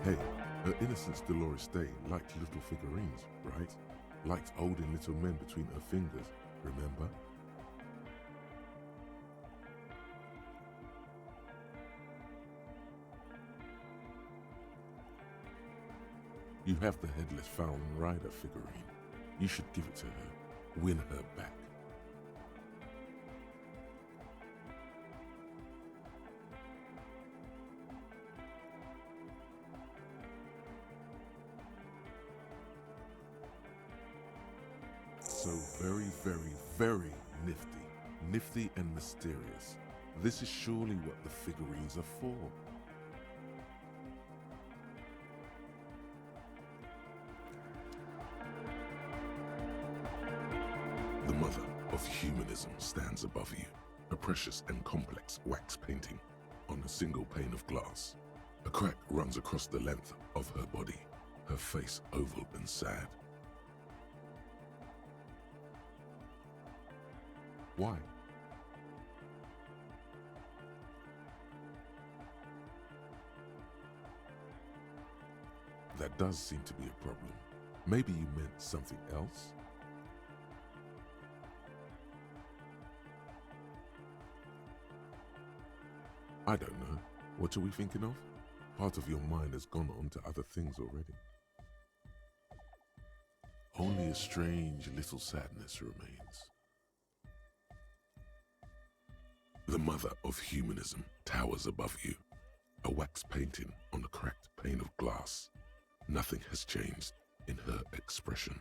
Hey, her innocence Dolores Day liked little figurines, right? Liked holding little men between her fingers, remember? You have the headless Fallen Rider figurine. You should give it to her. Win her back. So very, very, very nifty. Nifty and mysterious. This is surely what the figurines are for. The mother of humanism stands above you, a precious and complex wax painting on a single pane of glass. A crack runs across the length of her body, her face oval and sad. Why? That does seem to be a problem. Maybe you meant something else? I don't know. What are we thinking of? Part of your mind has gone on to other things already. Only a strange little sadness remains. The mother of humanism towers above you, a wax painting on a cracked pane of glass. Nothing has changed in her expression.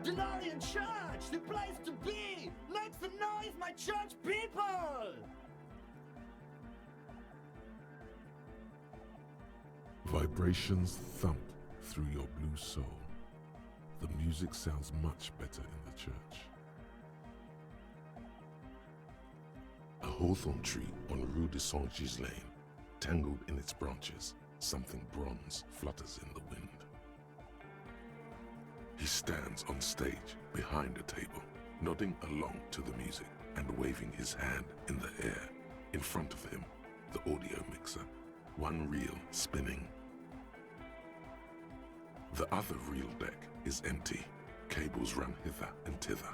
Denarian Church, the place to be! Make some noise, my church people! Vibrations thump through your blue soul. The music sounds much better in the church. A hawthorn tree on Rue de Saint-Ghislain, tangled in its branches, something bronze flutters in the wind. He stands on stage behind a table, nodding along to the music and waving his hand in the air. In front of him, the audio mixer, one reel spinning. The other reel deck is empty. Cables run hither and thither.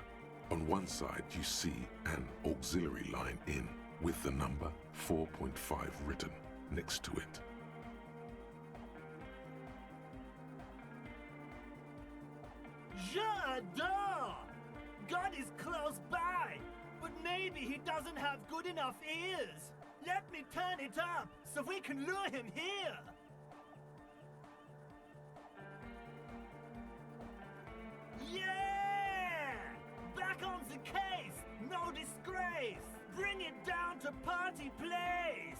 On one side you see an auxiliary line in with the number 4.5 written next to it. J'adore! God is close by, but maybe he doesn't have good enough ears. Let me turn it up so we can lure him here. Yeah! Back on the case, no disgrace. Bring it down to party place.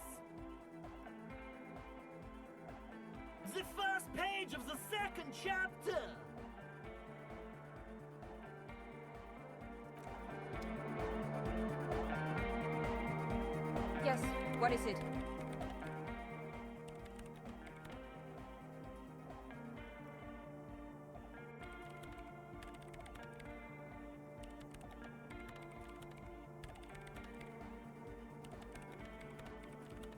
The first page of the second chapter. Yes, what is it?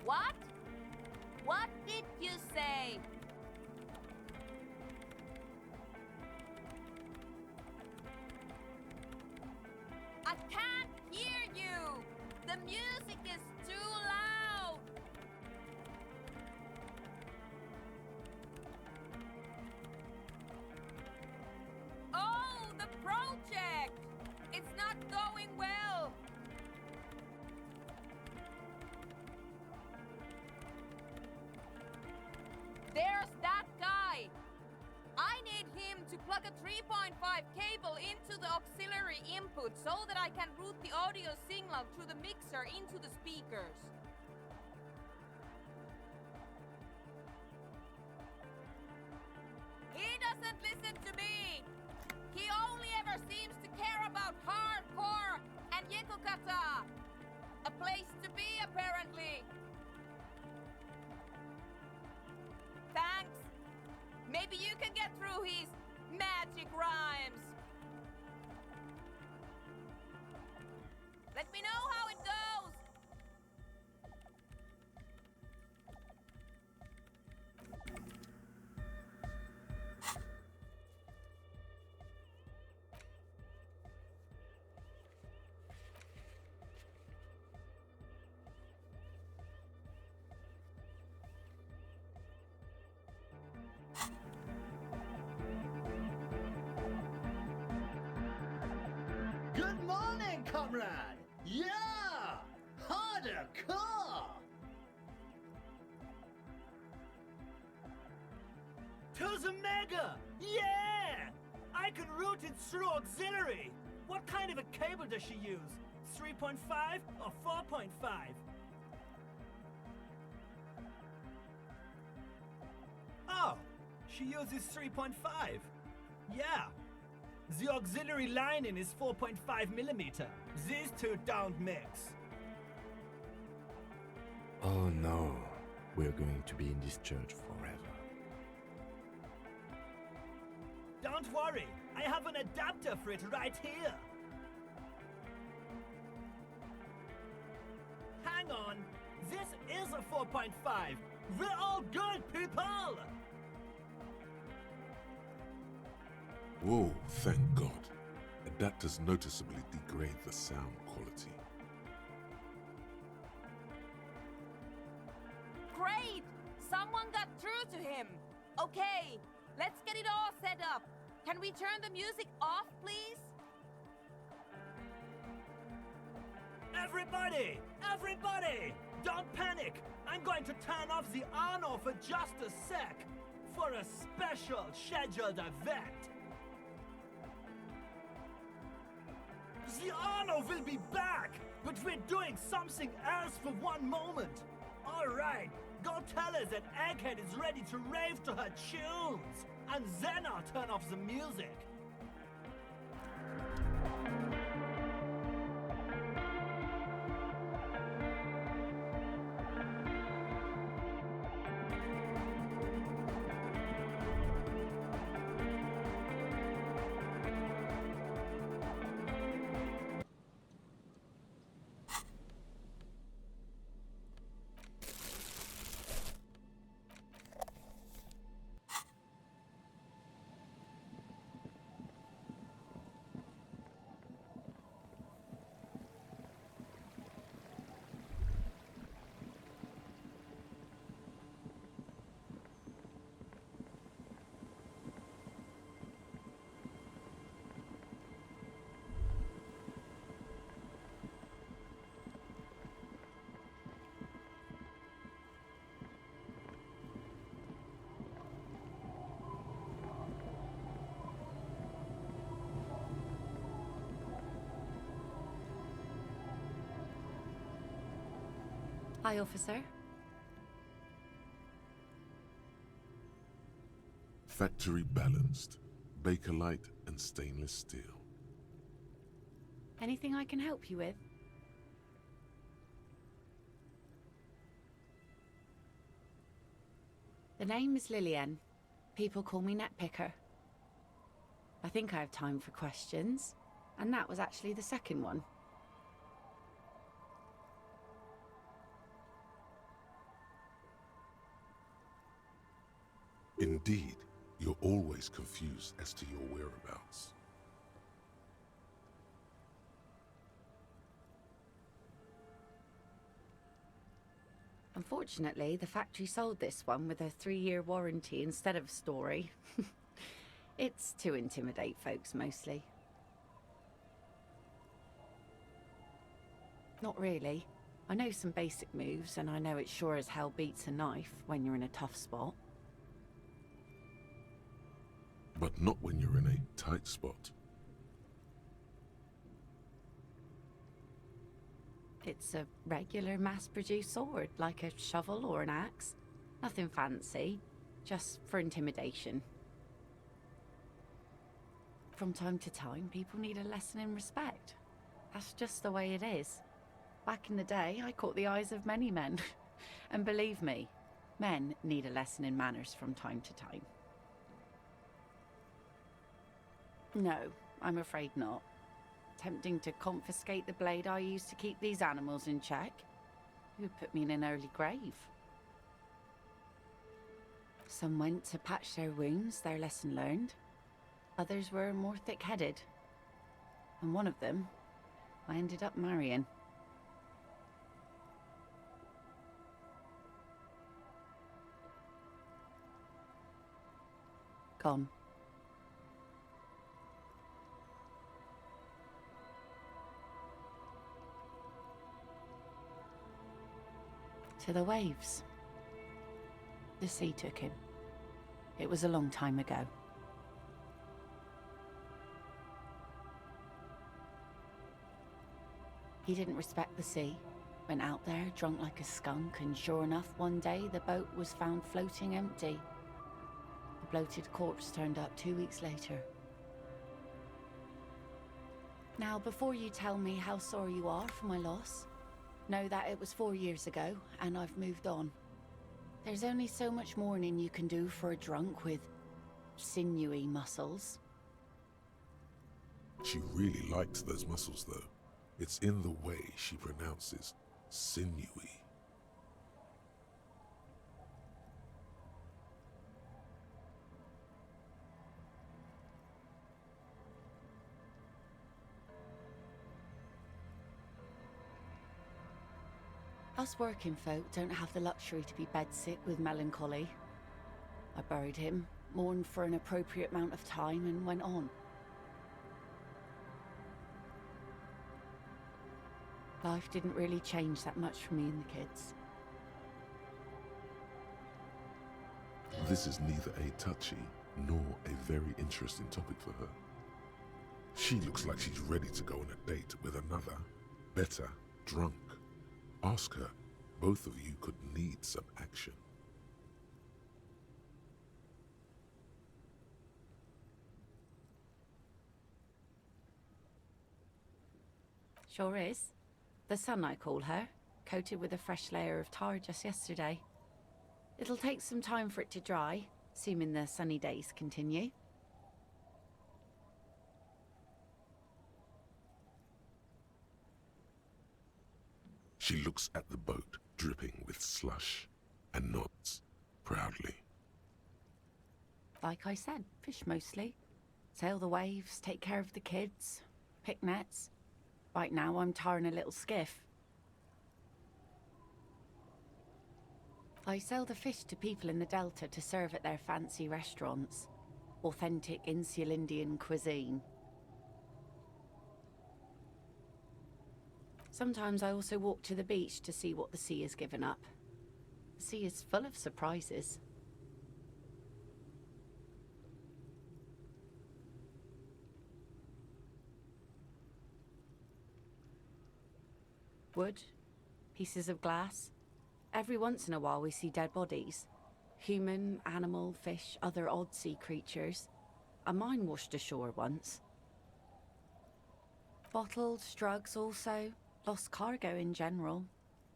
What? What did you say? I can't hear you! The music is too loud! Oh, the project! It's not going well! There's that guy! I need him to plug a 3.5 cable into the auxiliary input so that I can route the audio signal through the mixer into the speakers. He doesn't listen to me! He only ever seems to care about hardcore and yekukata! A place to be, apparently! Thanks! Maybe you can get through his Magic rhymes! Let me know how it goes! Good morning, comrade! Yeah! Harder car! To the mega! Yeah! I can route it through auxiliary! What kind of a cable does she use? 3.5 or 4.5? Oh, she uses 3.5. Yeah. The auxiliary lining is 4.5 millimeter. These two don't mix. Oh no, we're going to be in this church forever. Don't worry, I have an adapter for it right here. Hang on, this is a 4.5. We're all good, people! Whoa, thank God. Adapters noticeably degrade the sound quality. Great! Someone got through to him! Okay, let's get it all set up. Can we turn the music off, please? Everybody! Everybody! Don't panic! I'm going to turn off the on-off for just a sec for a special scheduled event. The on-off will be back, but we're doing something else for one moment. All right, go tell her that Egghead is ready to rave to her tunes, and then I'll turn off the music. Hi, officer. Factory balanced. Bakelite and stainless steel. Anything I can help you with? The name is Lillian. People call me Netpicker. I think I have time for questions, and that was actually the second one. Indeed, you're always confused as to your whereabouts. Unfortunately, the factory sold this one with a 3-year warranty instead of story. It's to intimidate folks, mostly. Not really. I know some basic moves, and I know it sure as hell beats a knife when you're in a tough spot. But not when you're in a tight spot. It's a regular mass-produced sword, like a shovel or an axe. Nothing fancy, just for intimidation. From time to time, people need a lesson in respect. That's just the way it is. Back in the day, I caught the eyes of many men. And believe me, men need a lesson in manners from time to time. No, I'm afraid not. Tempting to confiscate the blade I used to keep these animals in check. It would put me in an early grave. Some went to patch their wounds, their lesson learned. Others were more thick-headed. And one of them, I ended up marrying. Gone. To the waves. The sea took him. It was a long time ago. He didn't respect the sea. Went out there, drunk like a skunk, and sure enough, one day the boat was found floating empty. The bloated corpse turned up 2 weeks later. Now, before you tell me how sorry you are for my loss, know that it was 4 years ago, and I've moved on. There's only so much mourning you can do for a drunk with sinewy muscles. She really likes those muscles, though. It's in the way she pronounces sinewy. Us working folk don't have the luxury to be bedsick with melancholy. I buried him, mourned for an appropriate amount of time, and went on. Life didn't really change that much for me and the kids. This is neither a touchy nor a very interesting topic for her. She looks like she's ready to go on a date with another, better, drunk. Ask her. Both of you could need some action. Sure is. The sun, I call her, coated with a fresh layer of tar just yesterday. It'll take some time for it to dry, assuming the sunny days continue. She looks at the boat, dripping with slush, and nods proudly. Like I said, fish mostly. Sail the waves, take care of the kids, pick nets. Right now I'm tarring a little skiff. I sell the fish to people in the Delta to serve at their fancy restaurants. Authentic Insular Indian cuisine. Sometimes I also walk to the beach to see what the sea has given up. The sea is full of surprises. Wood, pieces of glass. Every once in a while we see dead bodies. Human, animal, fish, other odd sea creatures. A mine washed ashore once. Bottles, drugs also. Lost cargo in general.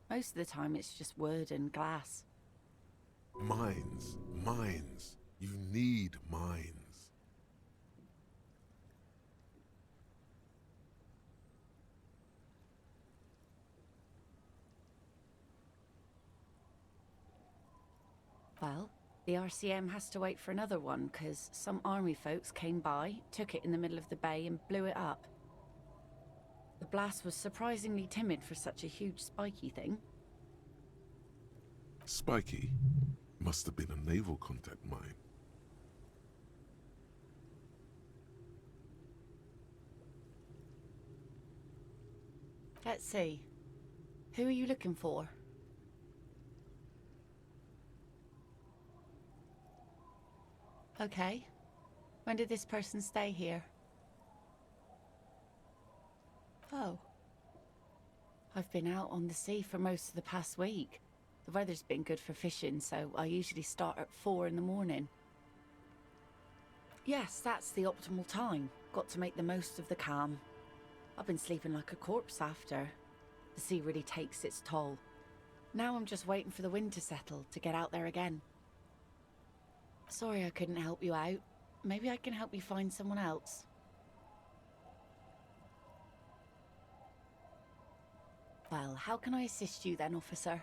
Most of the time it's just wood and glass. Mines, mines. You need mines. Well, the RCM has to wait for another one, 'cause some army folks came by, took it in the middle of the bay and blew it up. The blast was surprisingly timid for such a huge spiky thing. Spiky must have been a naval contact mine. Let's see. Who are you looking for? Okay. When did this person stay here? Oh. I've been out on the sea for most of the past week. The weather's been good for fishing, so I usually start at 4 in the morning. Yes, that's the optimal time. Got to make the most of the calm. I've been sleeping like a corpse after. The sea really takes its toll. Now I'm just waiting for the wind to settle to get out there again. Sorry I couldn't help you out. Maybe I can help you find someone else. Well, how can I assist you then, officer?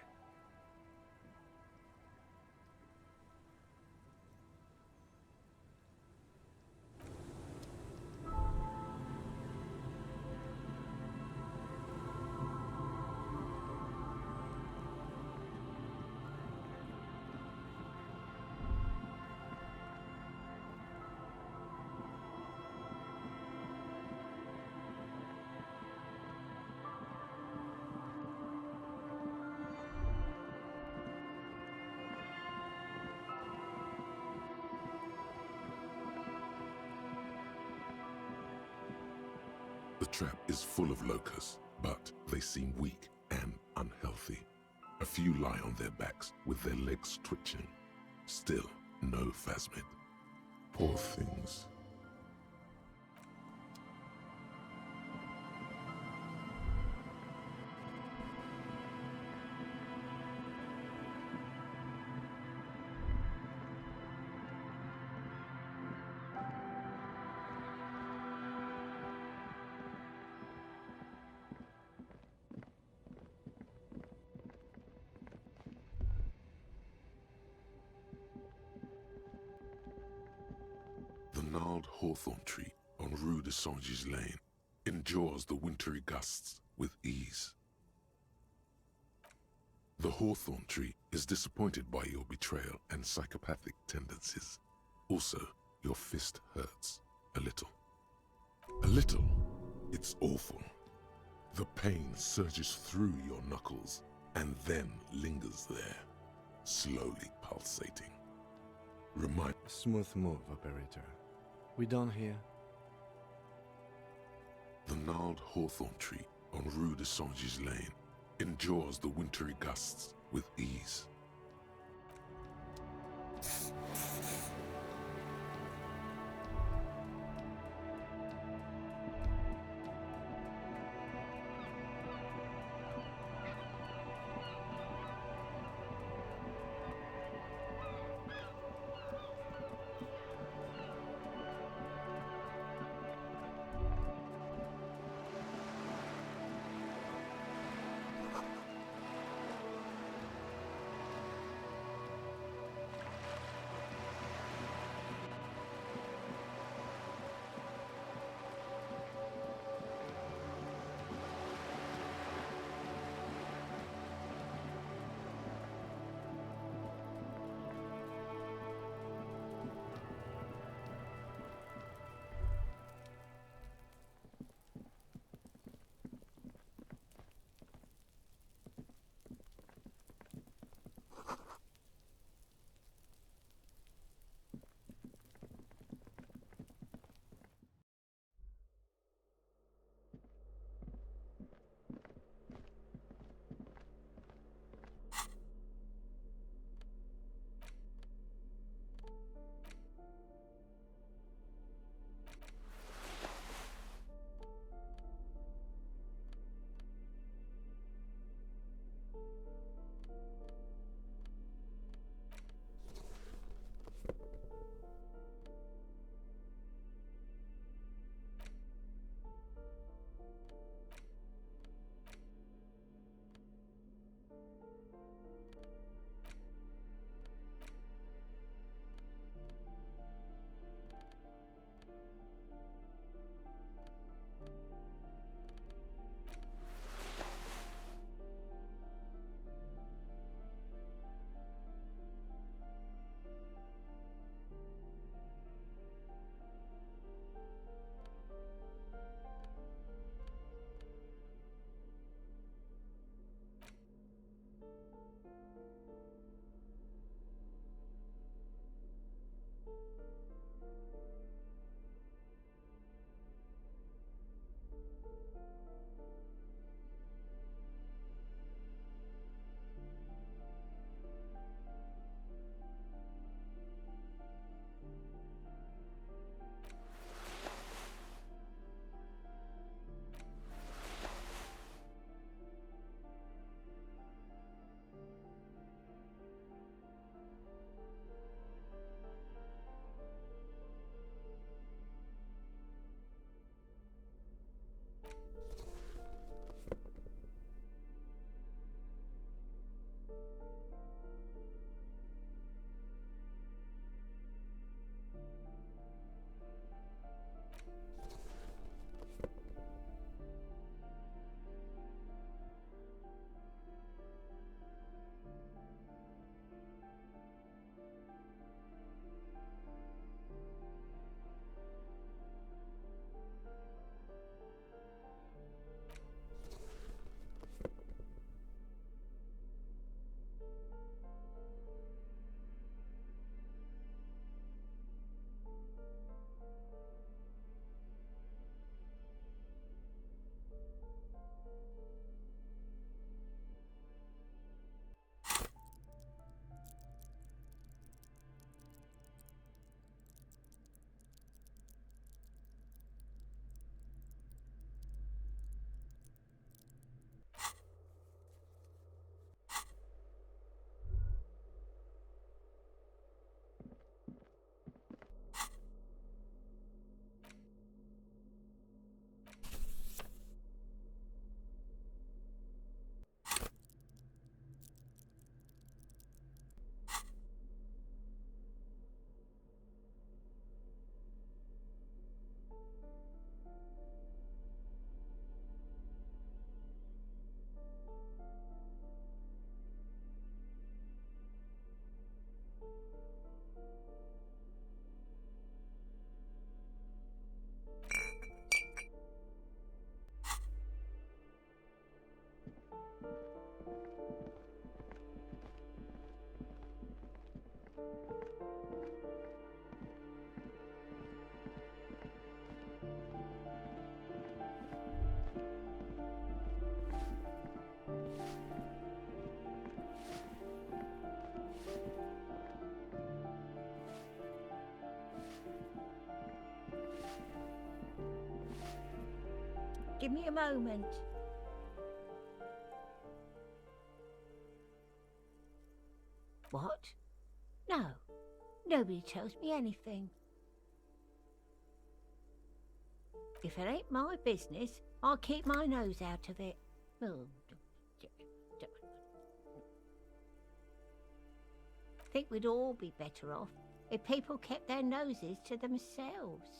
The trap is full of locusts, but they seem weak and unhealthy. A few lie on their backs with their legs twitching. Still, no phasmid. Poor things. The gnarled hawthorn tree on Rue de Saint-Gilles Lane endures the wintry gusts with ease. The hawthorn tree is disappointed by your betrayal and psychopathic tendencies. Also, your fist hurts a little. A little? It's awful. The pain surges through your knuckles and then lingers there, slowly pulsating. Smooth move, operator. We done here? The gnarled hawthorn tree on Rue de Saint-Gilles Lane endures the wintry gusts with ease. Give me a moment. What? No. Nobody tells me anything. If it ain't my business, I'll keep my nose out of it. Oh, I think we'd all be better off if people kept their noses to themselves.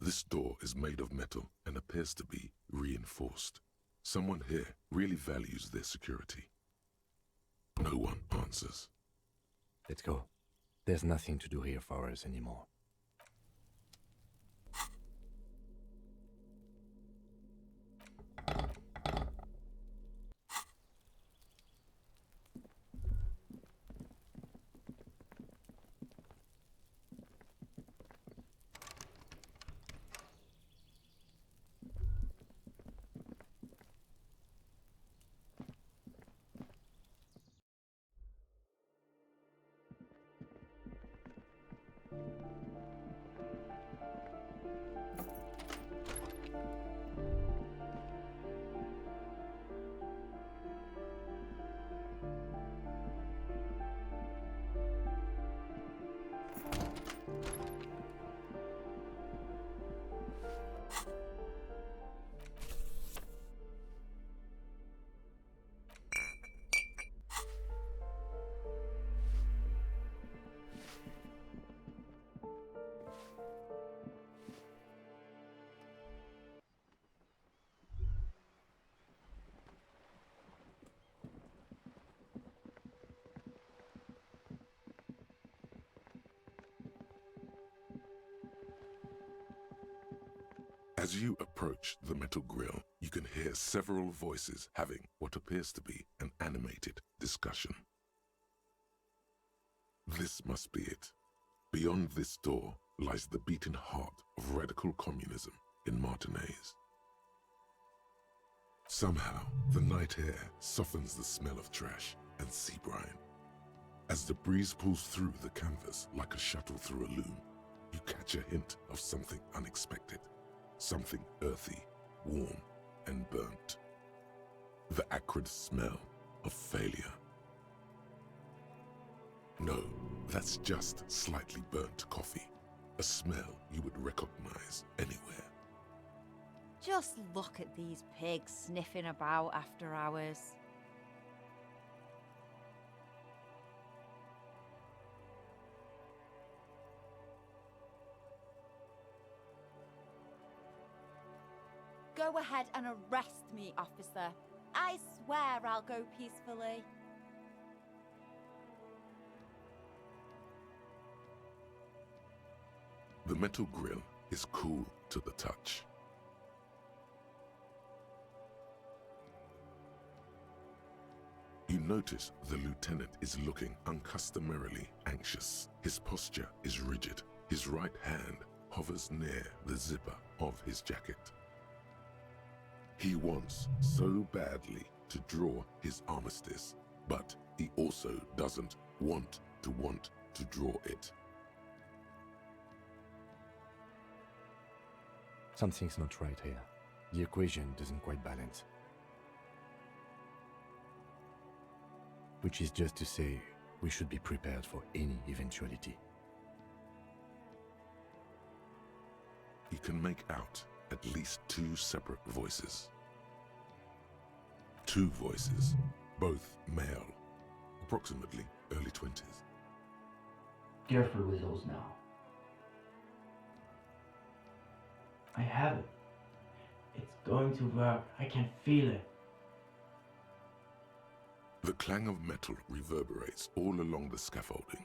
This door is made of metal and appears to be reinforced. Someone here really values their security. No one answers. Let's go. There's nothing to do here for us anymore. As you approach the metal grill, you can hear several voices having what appears to be an animated discussion. This must be it. Beyond this door lies the beating heart of radical communism in Martinaise. Somehow, the night air softens the smell of trash and sea brine. As the breeze pulls through the canvas like a shuttle through a loom, you catch a hint of something unexpected. Something earthy, warm, and burnt. The acrid smell of failure. No, that's just slightly burnt coffee. A smell you would recognize anywhere. Just look at these pigs sniffing about after hours. Go ahead and arrest me, officer. I swear I'll go peacefully. The metal grill is cool to the touch. You notice the lieutenant is looking uncustomarily anxious. His posture is rigid. His right hand hovers near the zipper of his jacket. He wants so badly to draw his armistice, but he also doesn't want to draw it. Something's not right here. The equation doesn't quite balance. Which is just to say, we should be prepared for any eventuality. You can make out at least two separate voices. Two voices, both male, approximately early 20s. Careful with those now. I have it. It's going to work. I can feel it. The clang of metal reverberates all along the scaffolding.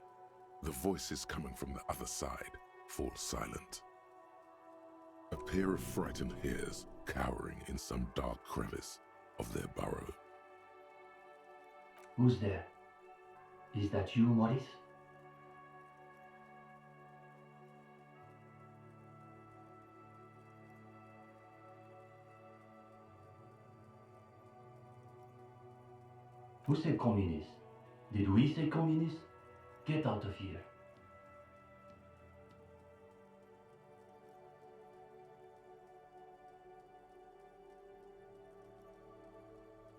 The voices coming from the other side fall silent. A pair of frightened hares cowering in some dark crevice of their burrow. Who's there? Is that you, Maurice? Who said communist? Did we say communist? Get out of here.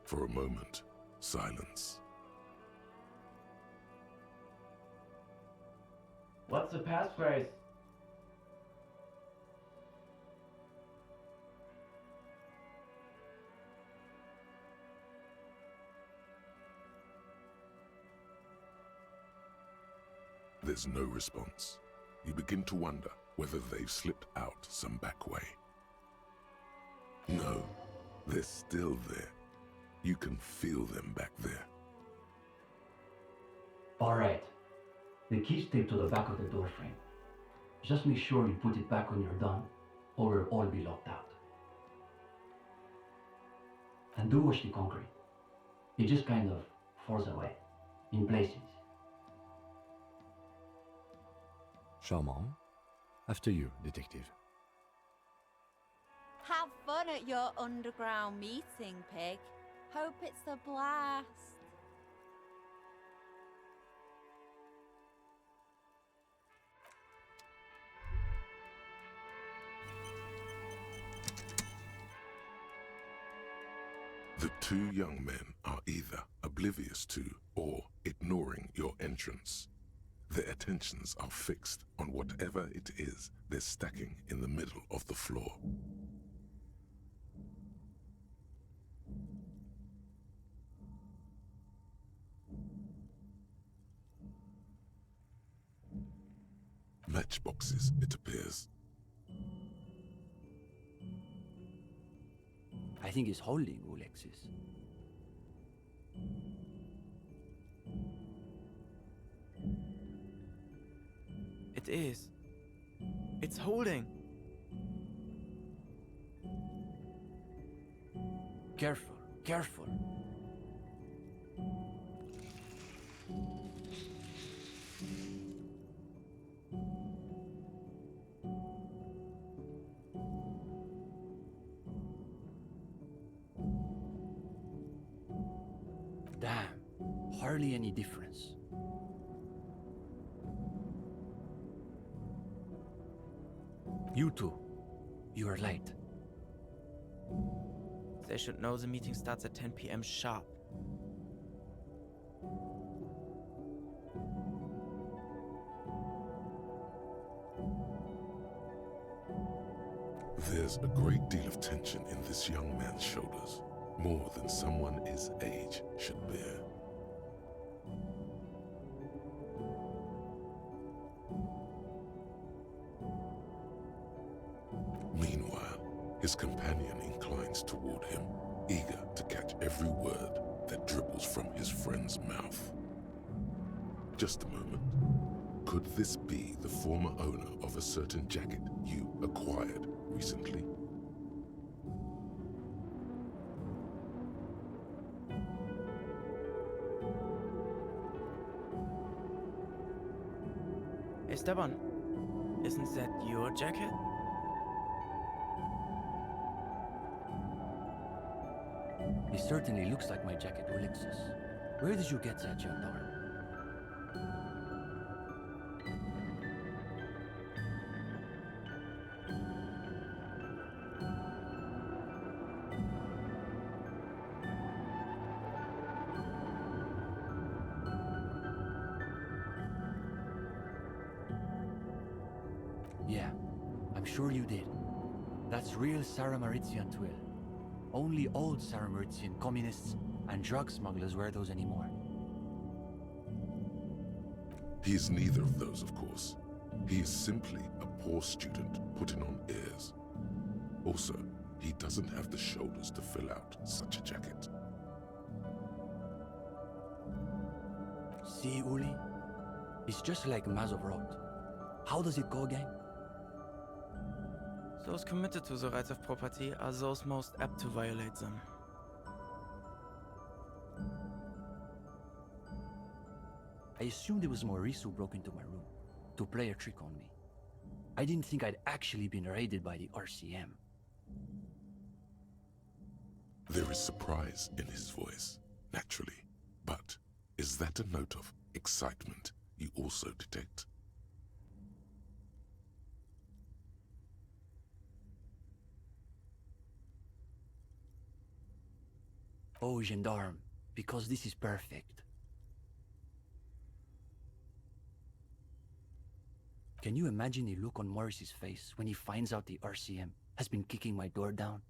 For a moment, silence. What's the passphrase? There's no response. You begin to wonder whether they've slipped out some back way. No, they're still there. You can feel them back there. Alright. The key's taped to the back of the door frame. Just make sure you put it back when you're done, or we'll all be locked out. And do watch the concrete. It just kind of falls away, in places. Charmant. After you, detective. Have fun at your underground meeting, pig. Hope it's a blast. The two young men are either oblivious to or ignoring your entrance. Their attentions are fixed on whatever it is they're stacking in the middle of the floor. Matchboxes, it appears. I think he's holding Alexis. It is. It's holding. Careful, careful. Damn, hardly any difference. You two, you are late. They should know the meeting starts at 10 p.m. sharp. There's a great deal of tension in this young man's shoulders, more than someone his age should bear. Meanwhile, his companion inclines toward him, eager to catch every word that dribbles from his friend's mouth. Just a moment. Could this be the former owner of a certain jacket you acquired recently? Esteban, isn't that your jacket? He certainly looks like my jacket, Alexis. Where did you get that, gendarme? Yeah, I'm sure you did. That's real Sarah Maritzian twill. Only old Sarah Maritzian communists and drug smugglers wear those anymore. He is neither of those, of course. He is simply a poor student putting on airs. Also, he doesn't have the shoulders to fill out such a jacket. See, Uli? It's just like Mazovrot. How does it go again? Those committed to the rights of property are those most apt to violate them. I assumed it was Maurice who broke into my room to play a trick on me. I didn't think I'd actually been raided by the RCM. There is surprise in his voice, naturally. But is that a note of excitement you also detect? Oh, gendarme, because this is perfect. Can you imagine the look on Morris's face when he finds out the RCM has been kicking my door down?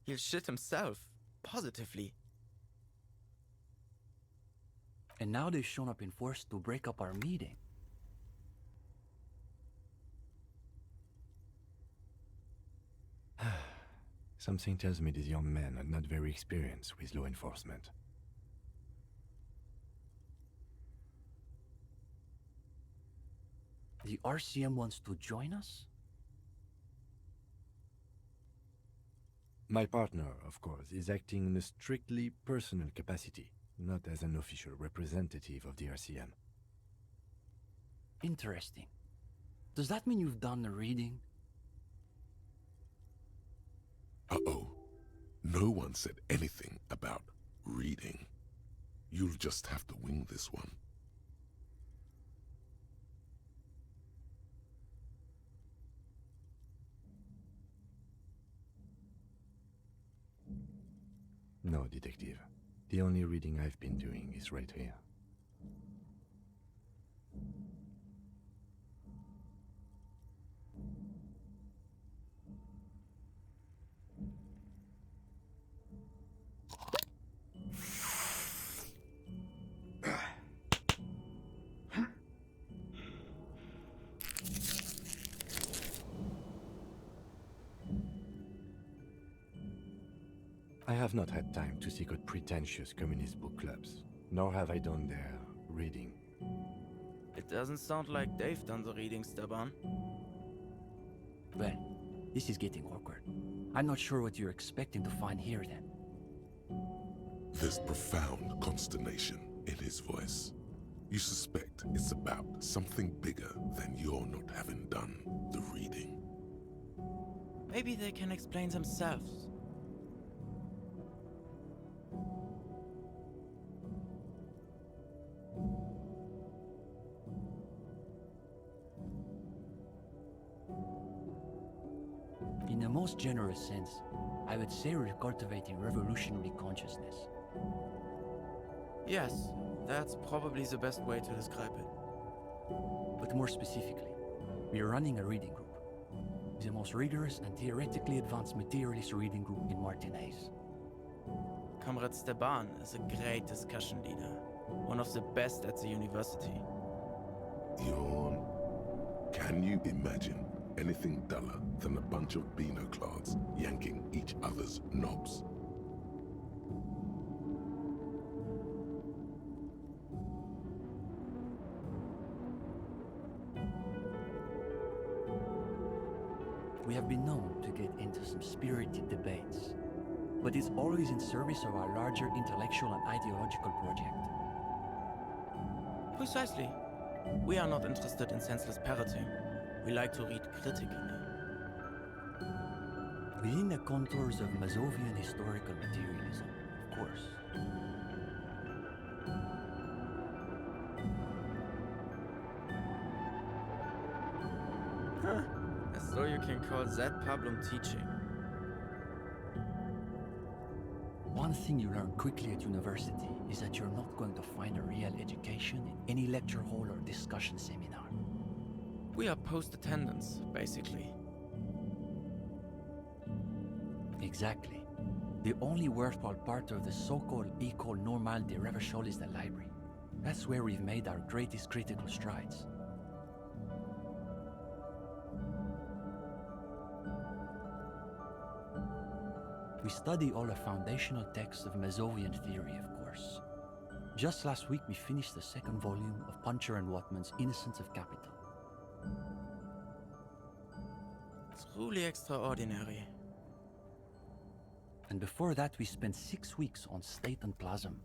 He'll shit himself. Positively. And now they've shown up in force to break up our meeting. Something tells me these young men are not very experienced with law enforcement. The RCM wants to join us? My partner, of course, is acting in a strictly personal capacity, not as an official representative of the RCM. Interesting. Does that mean you've done the reading? Uh-oh. No one said anything about reading. You'll just have to wing this one. No, detective. The only reading I've been doing is right here. I have not had time to seek out pretentious communist book clubs, nor have I done their reading. It doesn't sound like they've done the reading, Steban. Well, this is getting awkward. I'm not sure what you're expecting to find here then. There's profound consternation in his voice. You suspect it's about something bigger than your not having done the reading. Maybe they can explain themselves. In a most generous sense, I would say we're cultivating revolutionary consciousness. Yes, that's probably the best way to describe it. But more specifically, we are running a reading group. The most rigorous and theoretically advanced materialist reading group in Martinez. Comrade Steban is a great discussion leader. One of the best at the university. Yawn. Can you imagine anything duller than a bunch of Beano-clads yanking each other's knobs? We have been known to get into some spirited debates, but it's always in service of our larger intellectual and ideological project. Precisely. We are not interested in senseless parroting. We like to read critically. Within the contours of Mazovian historical materialism, of course. Huh. As though you can call that Pablum teaching. One thing you learn quickly at university is that you're not going to find a real education in any lecture hall or discussion seminar. We are post-attendance, basically. Exactly. The only worthwhile part of the so-called École Normale de Revachol is the library. That's where we've made our greatest critical strides. We study all the foundational texts of Masovian theory, of course. Just last week we finished the second volume of Puncher and Watman's Innocence of Capital. Truly extraordinary. And before that we spent 6 weeks on State and Plasm.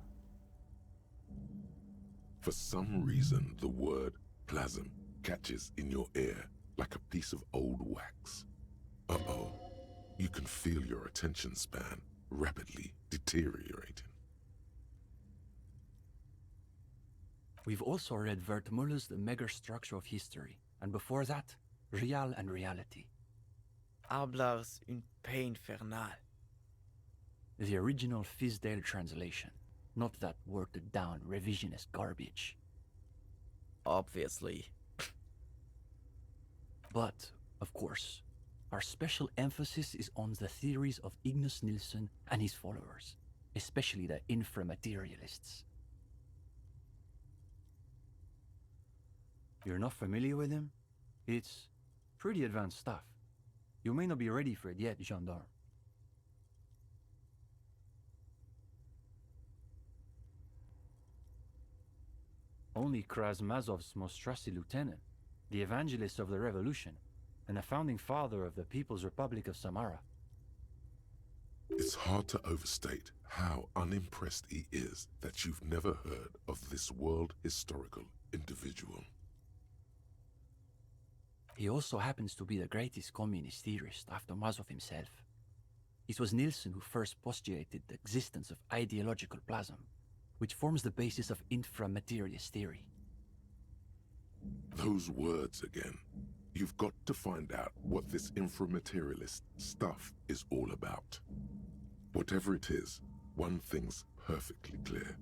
For some reason, the word plasm catches in your ear like a piece of old wax. Uh-oh. You can feel your attention span rapidly deteriorating. We've also read Wertmüller's The Megastructure of History, and before that, Real and Reality. Hablars une paix infernale. The original Fisdale translation, not that watered-down revisionist garbage. Obviously. But, of course, our special emphasis is on the theories of Ignaz Nilsson and his followers, especially the inframaterialists. You're not familiar with him? It's pretty advanced stuff. You may not be ready for it yet, gendarme. Only Krasmazov's most trusted lieutenant, the evangelist of the revolution, and the founding father of the People's Republic of Samara. It's hard to overstate how unimpressed he is that you've never heard of this world historical individual. He also happens to be the greatest communist theorist after Mazov himself. It was Nilsson who first postulated the existence of ideological plasm, which forms the basis of inframaterialist theory. Those words again. You've got to find out what this inframaterialist stuff is all about. Whatever it is, one thing's perfectly clear.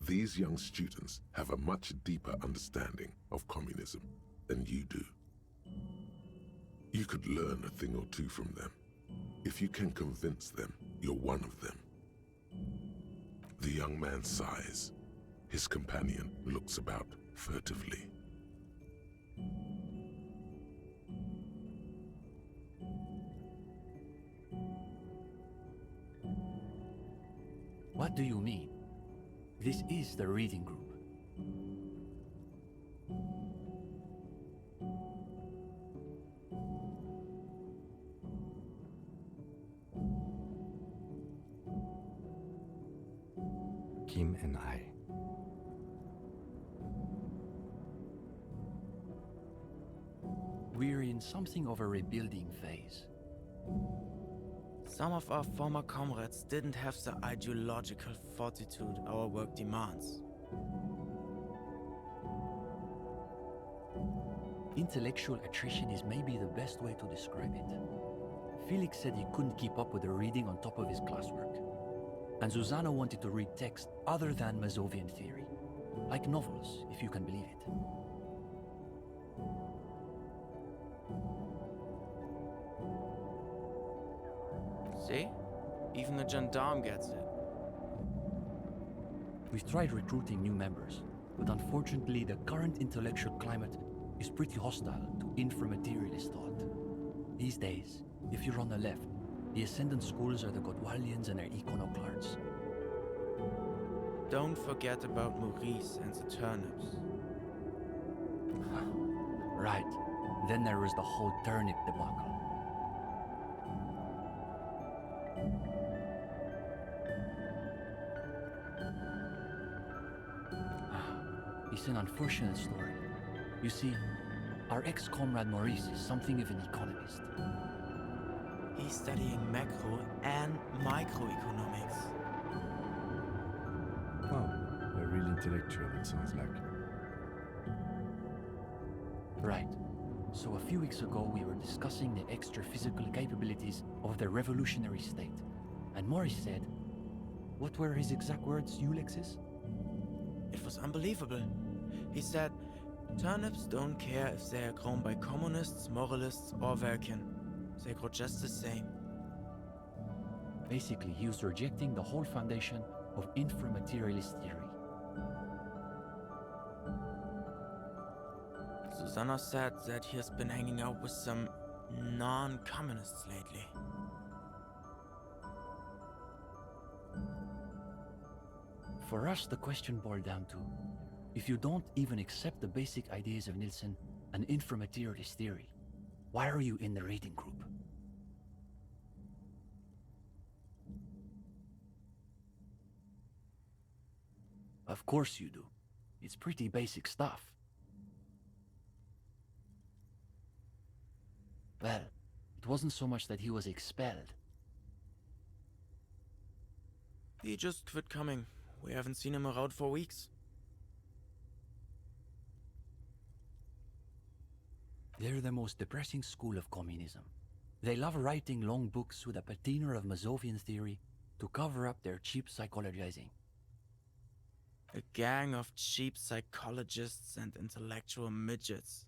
These young students have a much deeper understanding of communism than you do. You could learn a thing or two from them. If you can convince them you're one of them. The young man sighs. His companion looks about furtively. What do you mean? This is the reading group. Kim and I. We're in something of a rebuilding phase. Some of our former comrades didn't have the ideological fortitude our work demands. Intellectual attrition is maybe the best way to describe it. Felix said he couldn't keep up with the reading on top of his classwork. And Susanna wanted to read text other than Masovian theory, like novels, if you can believe it. See? Even the gendarme gets it. We've tried recruiting new members, but unfortunately the current intellectual climate is pretty hostile to inframaterialist thought. These days, if you're on the left, the ascendant schools are the Godwallians and their iconoclasts. Don't forget about Maurice and the turnips. Right. Then there was the whole turnip debacle. It's an unfortunate story. You see, our ex-comrade Maurice is something of an economist. He's studying macro and microeconomics. Wow, a real intellectual, it sounds like. Right. So a few weeks ago we were discussing the extra physical capabilities of the revolutionary state. And Maurice said, what were his exact words, Ulexis? It was unbelievable. He said, turnips don't care if they are grown by communists, moralists, or Vulcan. They grow just the same. Basically, he was rejecting the whole foundation of inframaterialist theory. Susanna said that he has been hanging out with some non-communists lately. For us, the question boiled down to, if you don't even accept the basic ideas of Nielsen and inframaterialist theory, why are you in the reading group? Of course you do. It's pretty basic stuff. Well, it wasn't so much that he was expelled. He just quit coming. We haven't seen him around for weeks. They're the most depressing school of communism. They love writing long books with a patina of Mazovian theory to cover up their cheap psychologizing. A gang of cheap psychologists and intellectual midgets.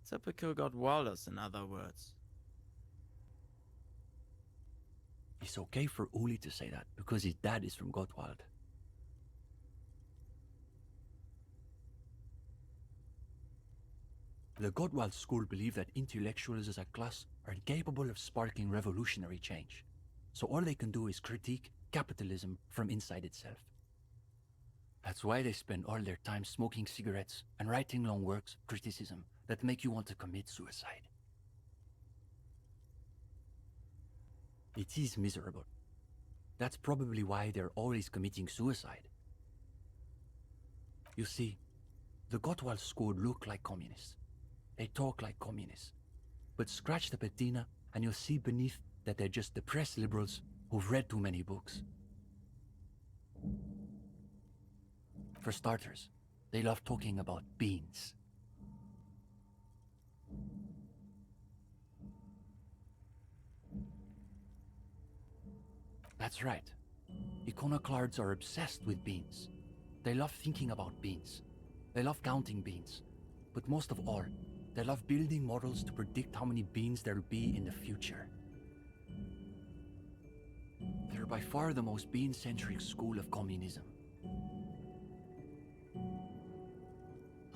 Typical Gottwalders, in other words. It's okay for Uli to say that, because his dad is from Gottwald. The Gottwald school believe that intellectuals as a class are incapable of sparking revolutionary change, so all they can do is critique capitalism from inside itself. That's why they spend all their time smoking cigarettes and writing long works of criticism that make you want to commit suicide. It is miserable. That's probably why they're always committing suicide. You see, the Gottwald school look like communists. They talk like communists. But scratch the patina and you'll see beneath that they're just depressed liberals who've read too many books. For starters, they love talking about beans. That's right. Iconoclasts are obsessed with beans. They love thinking about beans. They love counting beans. But most of all, they love building models to predict how many beans there'll be in the future. They're by far the most bean-centric school of communism.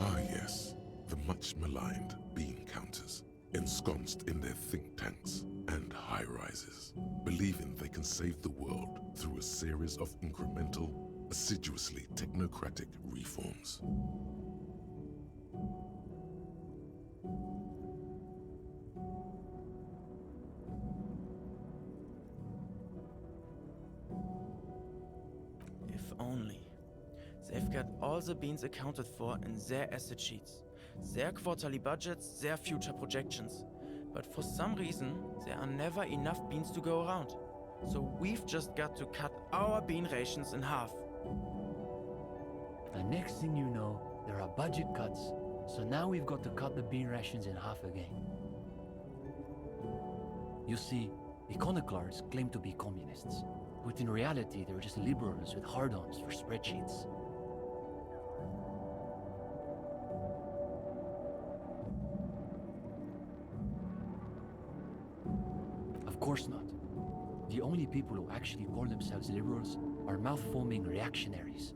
Ah yes, the much maligned bean counters, ensconced in their think tanks and high-rises, believing they can save the world through a series of incremental, assiduously technocratic reforms. If only. They've got all the beans accounted for in their asset sheets, their quarterly budgets, their future projections. But for some reason, there are never enough beans to go around. So we've just got to cut our bean rations in half. And next thing you know, there are budget cuts, so now we've got to cut the bean rations in half again. You see, iconoclasts claim to be communists, but in reality they're just liberals with hard-ons for spreadsheets. Of course not. The only people who actually call themselves liberals are mouth-foaming reactionaries.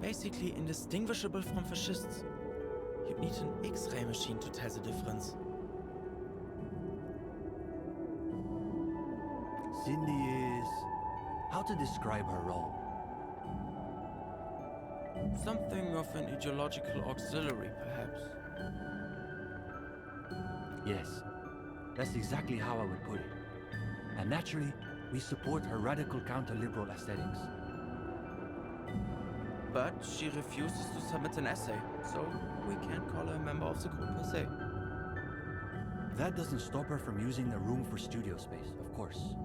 Basically indistinguishable from fascists. You'd need an X-ray machine to tell the difference. Cindy is... how to describe her role? Something of an ideological auxiliary, perhaps. Yes, that's exactly how I would put it. And naturally, we support her radical counter-liberal aesthetics. But she refuses to submit an essay, so we can't call her a member of the group per se. That doesn't stop her from using the room for studio space, of course.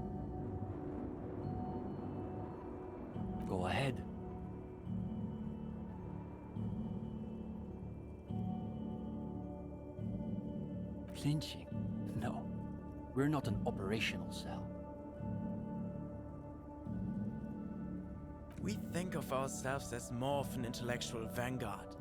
Go ahead. Clinching? No. We're not an operational cell. We think of ourselves as more of an intellectual vanguard.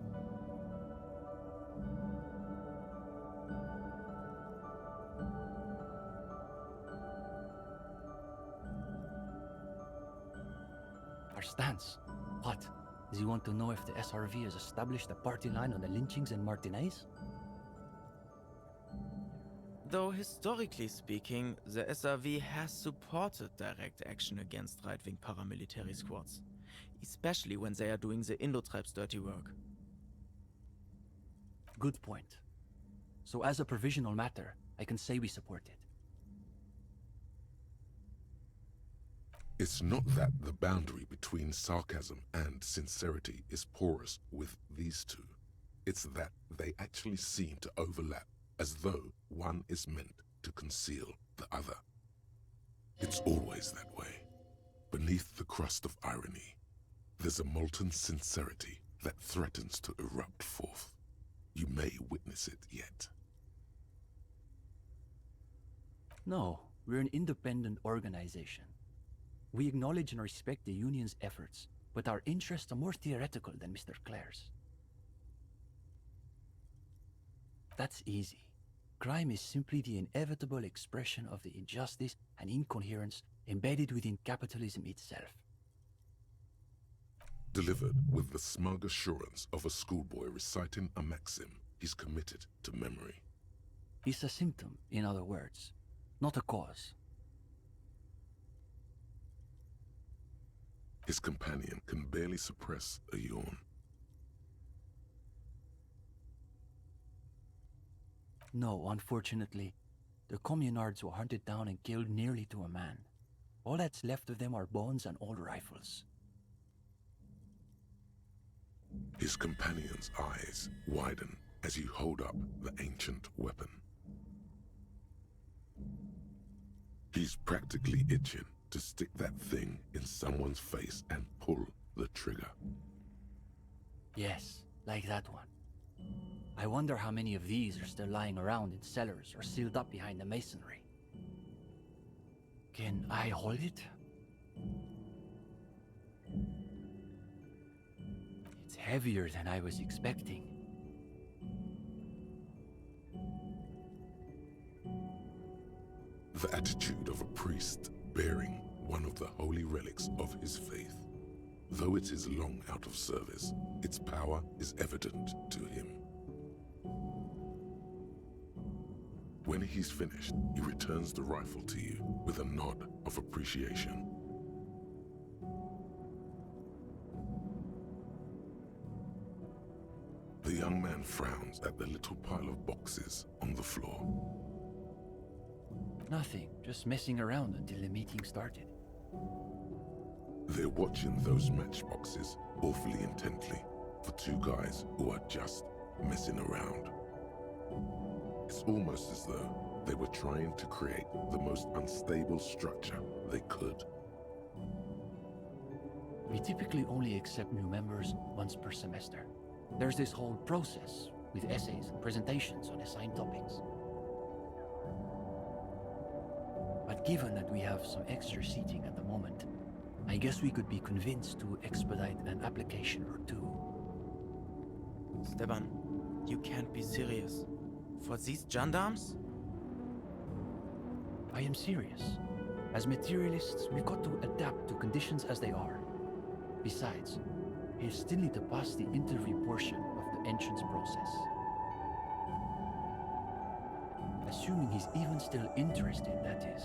Our stance? What? Does he want to know if the SRV has established a party line on the lynchings in Martinez? Though historically speaking, the SRV has supported direct action against right-wing paramilitary squads, especially when they are doing the Indo-Tribe's dirty work. Good point. So as a provisional matter, I can say we support it. It's not that the boundary between sarcasm and sincerity is porous with these two. It's that they actually seem to overlap, as though one is meant to conceal the other. It's always that way. Beneath the crust of irony, there's a molten sincerity that threatens to erupt forth. You may witness it yet. No, we're an independent organization. We acknowledge and respect the Union's efforts, but our interests are more theoretical than Mr. Clare's. That's easy. Crime is simply the inevitable expression of the injustice and incoherence embedded within capitalism itself. Delivered with the smug assurance of a schoolboy reciting a maxim he's committed to memory. It's a symptom, in other words, not a cause. His companion can barely suppress a yawn. No, unfortunately, the communards were hunted down and killed nearly to a man. All that's left of them are bones and old rifles. His companion's eyes widen as you hold up the ancient weapon. He's practically itching to stick that thing in someone's face and pull the trigger. Yes, like that one. I wonder how many of these are still lying around in cellars or sealed up behind the masonry. Can I hold it? It's heavier than I was expecting. The attitude of a priest bearing one of the holy relics of his faith. Though it is long out of service, its power is evident to him. When he's finished, he returns the rifle to you with a nod of appreciation. The young man frowns at the little pile of boxes on the floor. Nothing, just messing around until the meeting started. They're watching those matchboxes awfully intently for two guys who are just messing around. It's almost as though they were trying to create the most unstable structure they could. We typically only accept new members once per semester. There's this whole process with essays and presentations on assigned topics. But given that we have some extra seating at the moment, I guess we could be convinced to expedite an application or two. Steban, you can't be serious. For these gendarmes? I am serious. As materialists, we've got to adapt to conditions as they are. Besides, he'll still need to pass the interview portion of the entrance process. Assuming he's even still interested, that is.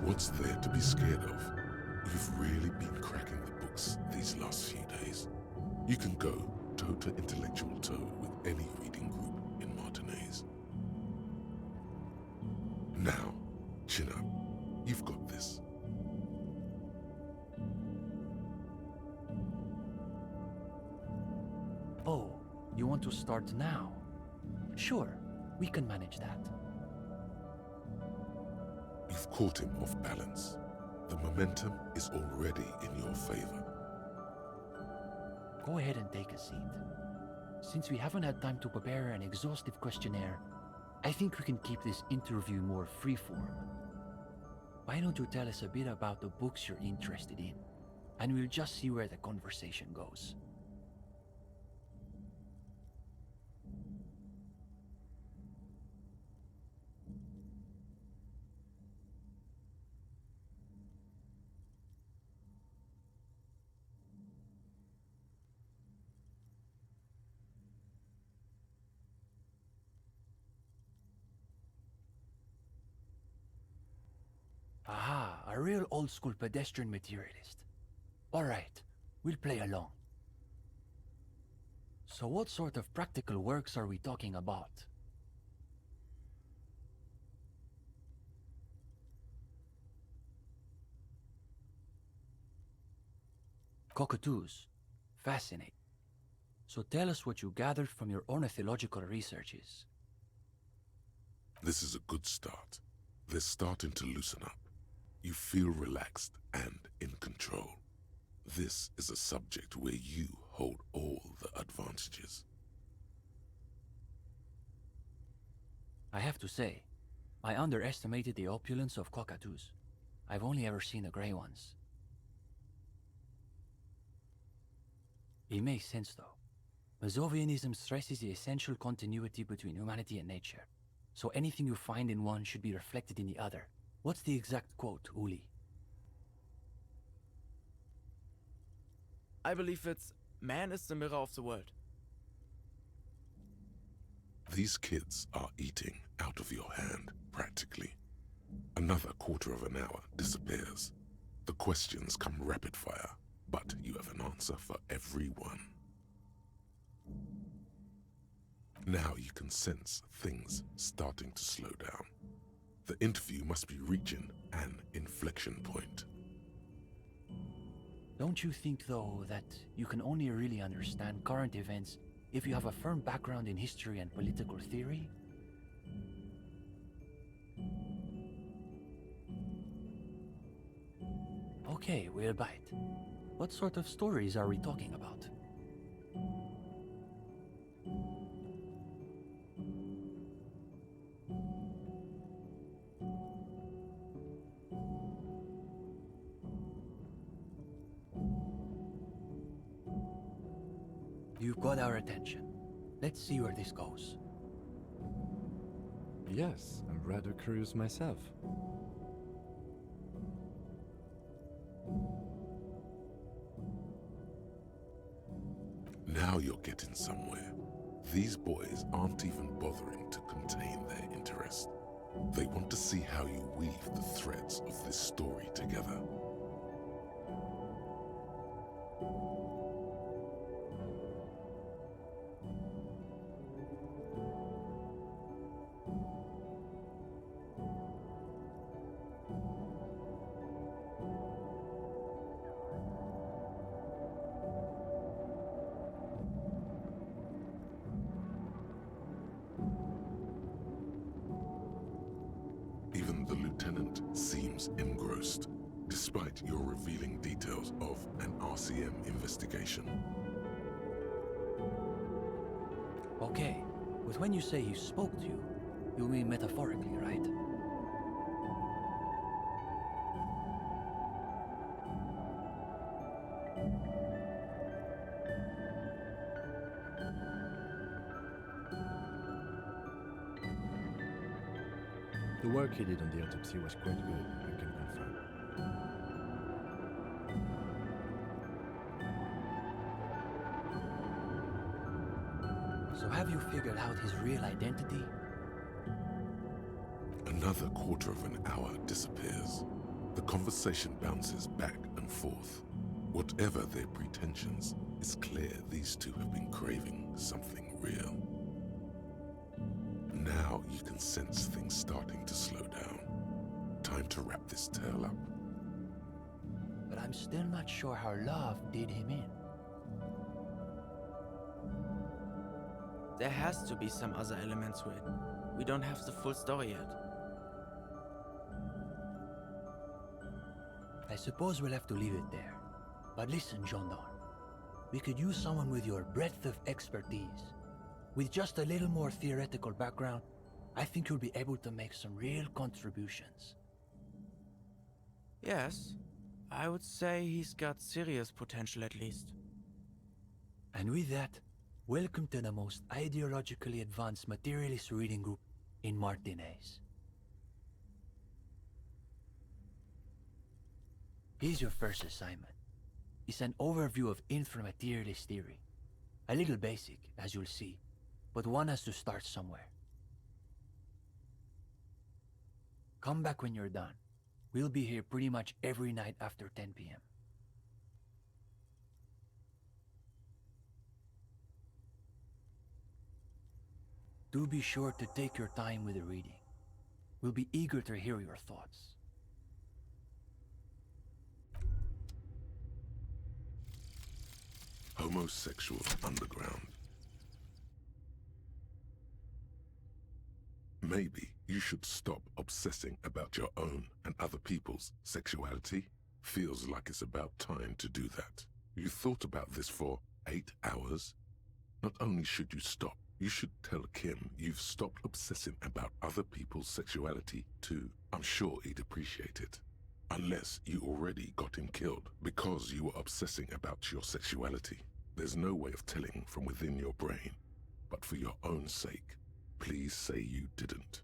What's there to be scared of? You've really been cracking the books these last few days. You can go toe to intellectual toe with any reading group in Martinez. Now, chin up. You've got this. Oh, you want to start now? Sure, we can manage that. You've caught him off balance. The momentum is already in your favor. Go ahead and take a seat. Since we haven't had time to prepare an exhaustive questionnaire, I think we can keep this interview more freeform. Why don't you tell us a bit about the books you're interested in? and we'll just see where the conversation goes. Aha, a real old-school pedestrian materialist. All right, we'll play along. So what sort of practical works are we talking about? Cockatoos. Fascinating. So tell us what you gathered from your ornithological researches. This is a good start. They're starting to loosen up. You feel relaxed and in control. This is a subject where you hold all the advantages. I have to say, I underestimated the opulence of cockatoos. I've only ever seen the grey ones. It makes sense though. Mazovianism stresses the essential continuity between humanity and nature. So anything you find in one should be reflected in the other. What's the exact quote, Uli? I believe it's, man is the mirror of the world. These kids are eating out of your hand, practically. Another quarter of an hour disappears. The questions come rapid fire, but you have an answer for every one. Now you can sense things starting to slow down. The interview must be reaching an inflection point. Don't you think, though, that you can only really understand current events if you have a firm background in history and political theory? Okay, we'll bite. What sort of stories are we talking about? You've got our attention. Let's see where this goes. Yes, I'm rather curious myself. Now you're getting somewhere. These boys aren't even bothering to contain their interest. They want to see how you weave the threads of this story together. Even the lieutenant seems engrossed, despite your revealing details of an RCM investigation. Okay, but when you say he spoke to you, you mean metaphorically, right? The work he did on the autopsy was quite good, I can confirm. So have you figured out his real identity? Another quarter of an hour disappears. The conversation bounces back and forth. Whatever their pretensions, it's clear these two have been craving something real. Now you can sense things starting to slow down. Time to wrap this tale up. But I'm still not sure how love did him in. There has to be some other element to it. We don't have the full story yet. I suppose we'll have to leave it there. But listen, Gendarme. We could use someone with your breadth of expertise. With just a little more theoretical background, I think you'll be able to make some real contributions. Yes, I would say he's got serious potential at least. And with that, welcome to the most ideologically advanced materialist reading group in Martinez. Here's your first assignment. It's an overview of inframaterialist theory. A little basic, as you'll see, but one has to start somewhere. Come back when you're done. We'll be here pretty much every night after 10 p.m. Do be sure to take your time with the reading. We'll be eager to hear your thoughts. Homosexual underground. Maybe you should stop obsessing about your own and other people's sexuality. Feels like it's about time to do that. You thought about this for 8 hours? Not only should you stop, you should tell Kim you've stopped obsessing about other people's sexuality too. I'm sure he'd appreciate it. Unless you already got him killed because you were obsessing about your sexuality. There's no way of telling from within your brain. But for your own sake, please say you didn't.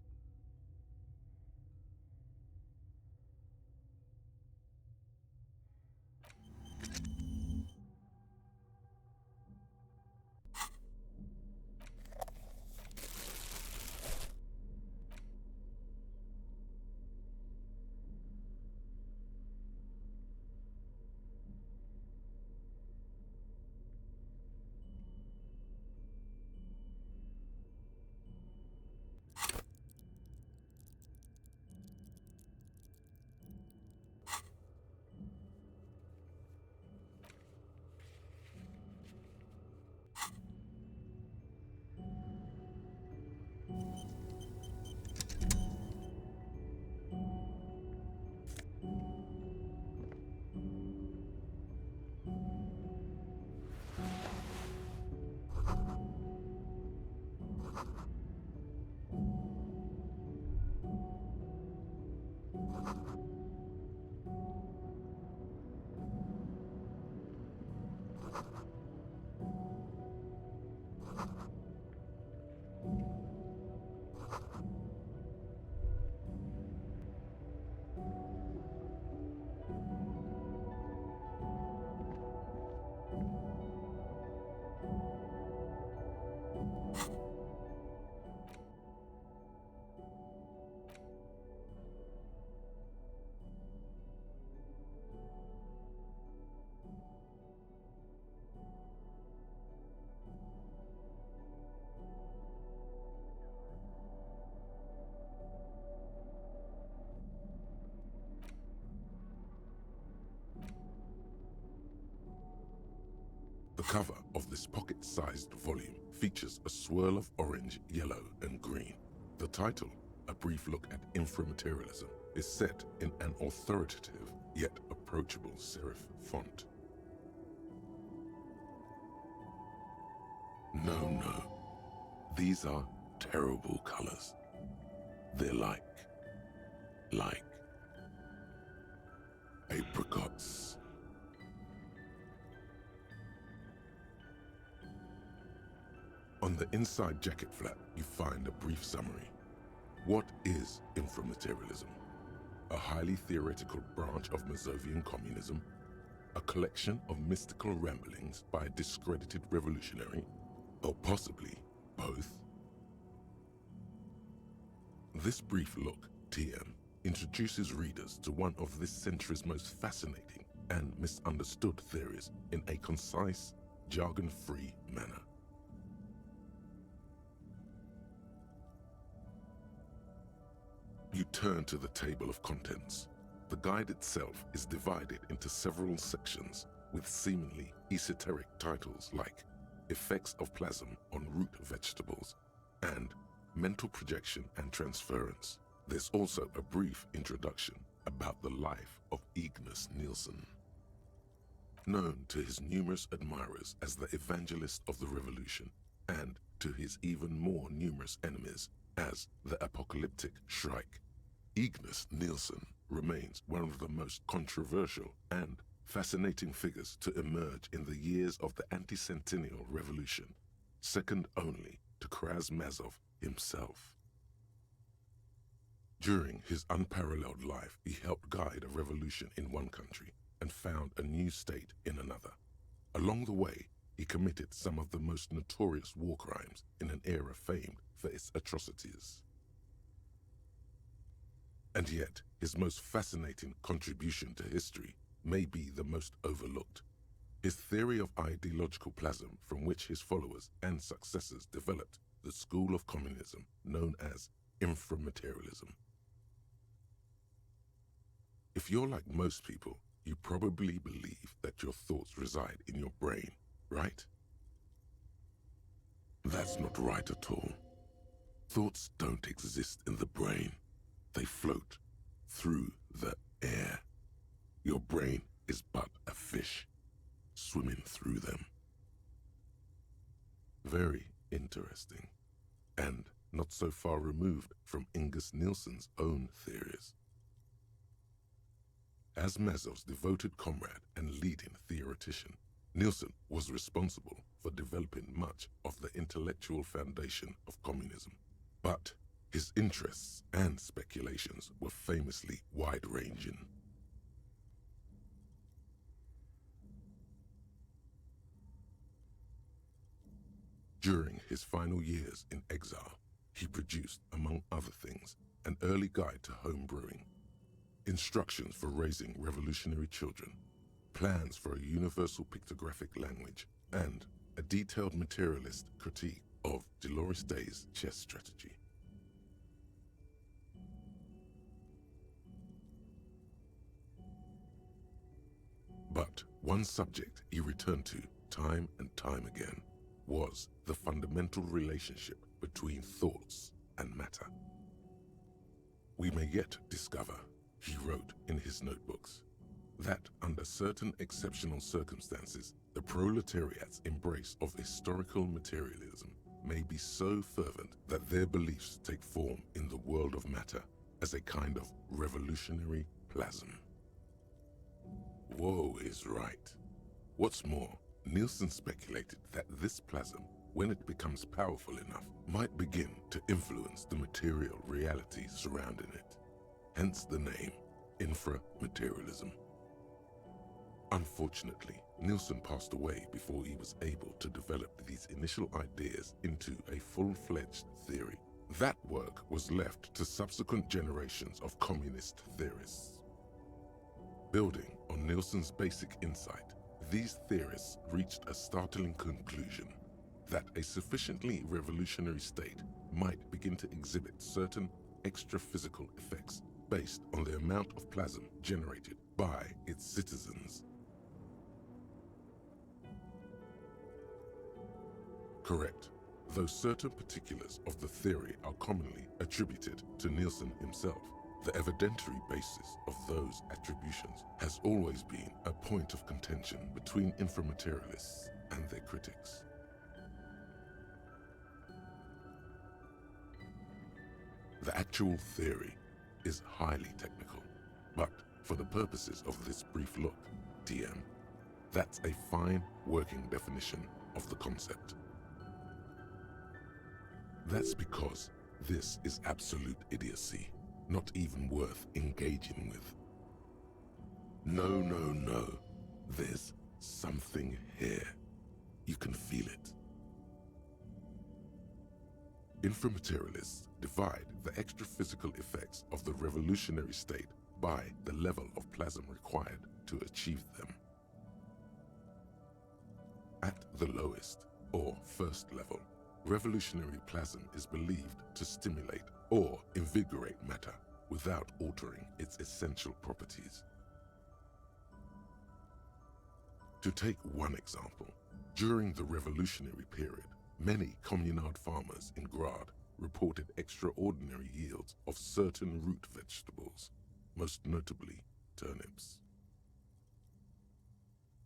The cover of this pocket-sized volume features a swirl of orange, yellow, and green. The title, A Brief Look at Inframaterialism, is set in an authoritative yet approachable serif font. No. These are terrible colors. They're like apricots. On the inside jacket flap, you find a brief summary. What is inframaterialism? A highly theoretical branch of Mazovian communism? A collection of mystical ramblings by a discredited revolutionary? Or possibly both? This brief look, TM, introduces readers to one of this century's most fascinating and misunderstood theories in a concise, jargon-free manner. You turn to the table of contents. The guide itself is divided into several sections with seemingly esoteric titles like Effects of Plasm on Root Vegetables and Mental Projection and Transference. There's also a brief introduction about the life of Ignas Nielsen. Known to his numerous admirers as the evangelist of the revolution, and to his even more numerous enemies as the apocalyptic Shrike, Ignas Nielsen remains one of the most controversial and fascinating figures to emerge in the years of the anti-centennial revolution, second only to Karamazov himself. During his unparalleled life, he helped guide a revolution in one country and found a new state in another. Along the way, he committed some of the most notorious war crimes in an era famed for its atrocities. And yet, his most fascinating contribution to history may be the most overlooked. His theory of ideological plasm, from which his followers and successors developed the school of communism known as inframaterialism. If you're like most people, you probably believe that your thoughts reside in your brain, right? That's not right at all. Thoughts don't exist in the brain. They float through the air. Your brain is but a fish swimming through them. Very interesting, and not so far removed from Ingus Nielsen's own theories. As Mazov's devoted comrade and leading theoretician, Nielsen was responsible for developing much of the intellectual foundation of communism. But his interests and speculations were famously wide-ranging. During his final years in exile, he produced, among other things, an early guide to home brewing, instructions for raising revolutionary children, plans for a universal pictographic language, and a detailed materialist critique of Dolores Day's chess strategy. But one subject he returned to time and time again was the fundamental relationship between thoughts and matter. We may yet discover, he wrote in his notebooks, that under certain exceptional circumstances, the proletariat's embrace of historical materialism may be so fervent that their beliefs take form in the world of matter as a kind of revolutionary plasm. Woe is right. What's more, Nielsen speculated that this plasm, when it becomes powerful enough, might begin to influence the material reality surrounding it. Hence the name, inframaterialism. Unfortunately, Nielsen passed away before he was able to develop these initial ideas into a full-fledged theory. That work was left to subsequent generations of communist theorists. Building on Nielsen's basic insight, these theorists reached a startling conclusion that a sufficiently revolutionary state might begin to exhibit certain extra-physical effects based on the amount of plasm generated by its citizens. Correct, though certain particulars of the theory are commonly attributed to Nielsen himself, the evidentiary basis of those attributions has always been a point of contention between inframaterialists and their critics. The actual theory is highly technical, but for the purposes of this brief look, TM, that's a fine working definition of the concept. That's because this is absolute idiocy, not even worth engaging with. No, there's something here. You can feel it. Inframaterialists divide the extra-physical effects of the revolutionary state by the level of plasm required to achieve them. At the lowest, or first level, revolutionary plasm is believed to stimulate or invigorate matter without altering its essential properties. To take one example, during the revolutionary period, many communard farmers in Grad reported extraordinary yields of certain root vegetables, most notably turnips.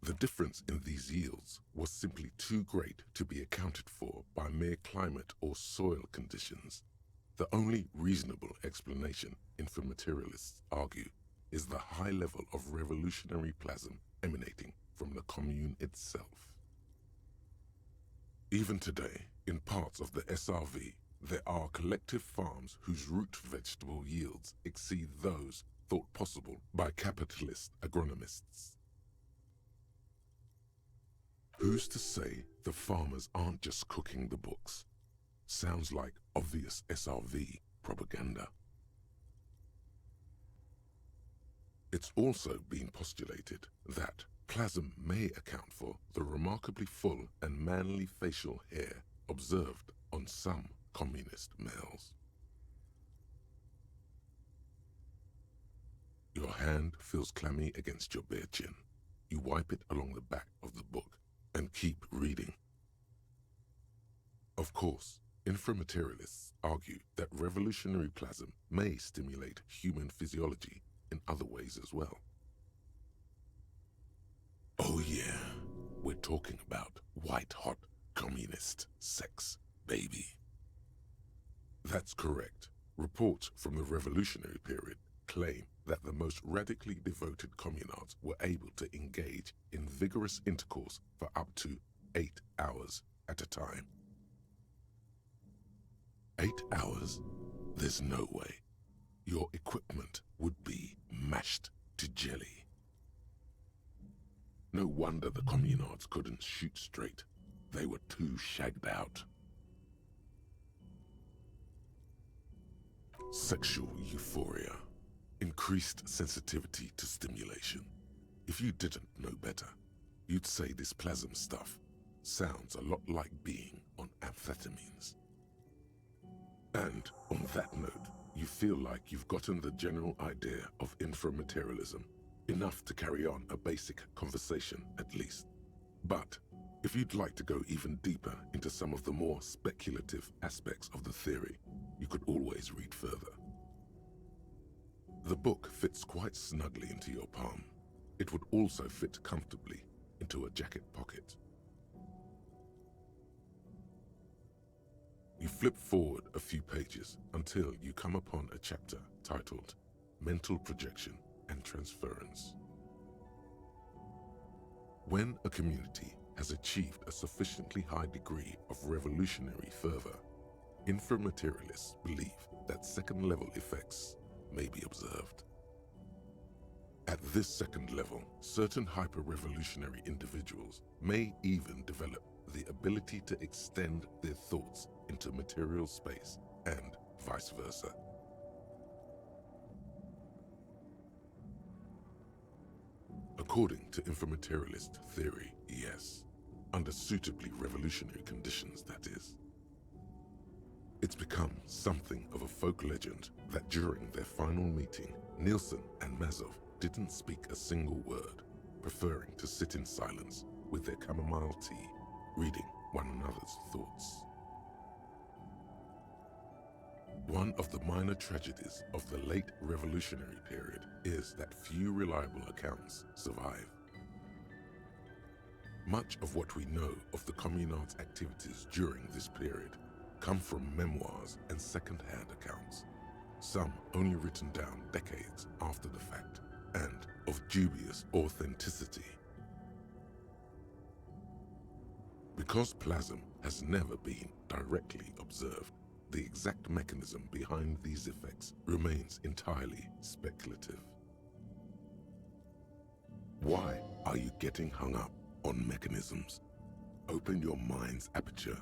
The difference in these yields was simply too great to be accounted for by mere climate or soil conditions. The only reasonable explanation, inframaterialists argue, is the high level of revolutionary plasm emanating from the commune itself. Even today, in parts of the SRV, there are collective farms whose root vegetable yields exceed those thought possible by capitalist agronomists. Who's to say the farmers aren't just cooking the books? Sounds like obvious SRV propaganda. It's also been postulated that plasm may account for the remarkably full and manly facial hair observed on some communist males. Your hand feels clammy against your bare chin. You wipe it along the back of the book and keep reading. Of course, inframaterialists argue that revolutionary plasm may stimulate human physiology in other ways as well. Oh yeah, we're talking about white-hot communist sex, baby. That's correct. Reports from the revolutionary period claim that the most radically devoted communards were able to engage in vigorous intercourse for up to 8 hours at a time. 8 hours? There's no way. Your equipment would be mashed to jelly. No wonder the communards couldn't shoot straight. They were too shagged out. Sexual euphoria. Increased sensitivity to stimulation. If you didn't know better, you'd say this plasm stuff sounds a lot like being on amphetamines. And on that note, you feel like you've gotten the general idea of inframaterialism, enough to carry on a basic conversation at least. But if you'd like to go even deeper into some of the more speculative aspects of the theory, you could always read further. The book fits quite snugly into your palm. It would also fit comfortably into a jacket pocket. You flip forward a few pages until you come upon a chapter titled Mental Projection and Transference. When a community has achieved a sufficiently high degree of revolutionary fervor, inframaterialists believe that second-level effects may be observed. At this second level, certain hyper-revolutionary individuals may even develop the ability to extend their thoughts into material space and vice versa. According to inframaterialist theory, yes, under suitably revolutionary conditions, that is. It's become something of a folk legend that during their final meeting, Nielsen and Mazov didn't speak a single word, preferring to sit in silence with their chamomile tea, reading one another's thoughts. One of the minor tragedies of the late revolutionary period is that few reliable accounts survive. Much of what we know of the communards' activities during this period come from memoirs and second-hand accounts, some only written down decades after the fact, and of dubious authenticity. Because plasm has never been directly observed, the exact mechanism behind these effects remains entirely speculative. Why are you getting hung up on mechanisms? Open your mind's aperture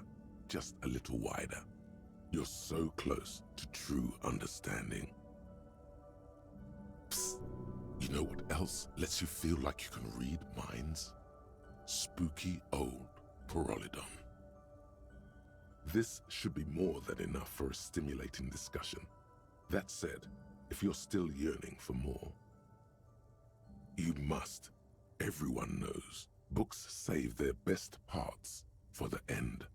just a little wider. You're so close to true understanding. Psst. You know what else lets you feel like you can read minds? Spooky old Pyrrolidon. This should be more than enough for a stimulating discussion. That said, if you're still yearning for more, you must. Everyone knows books save their best parts for the end.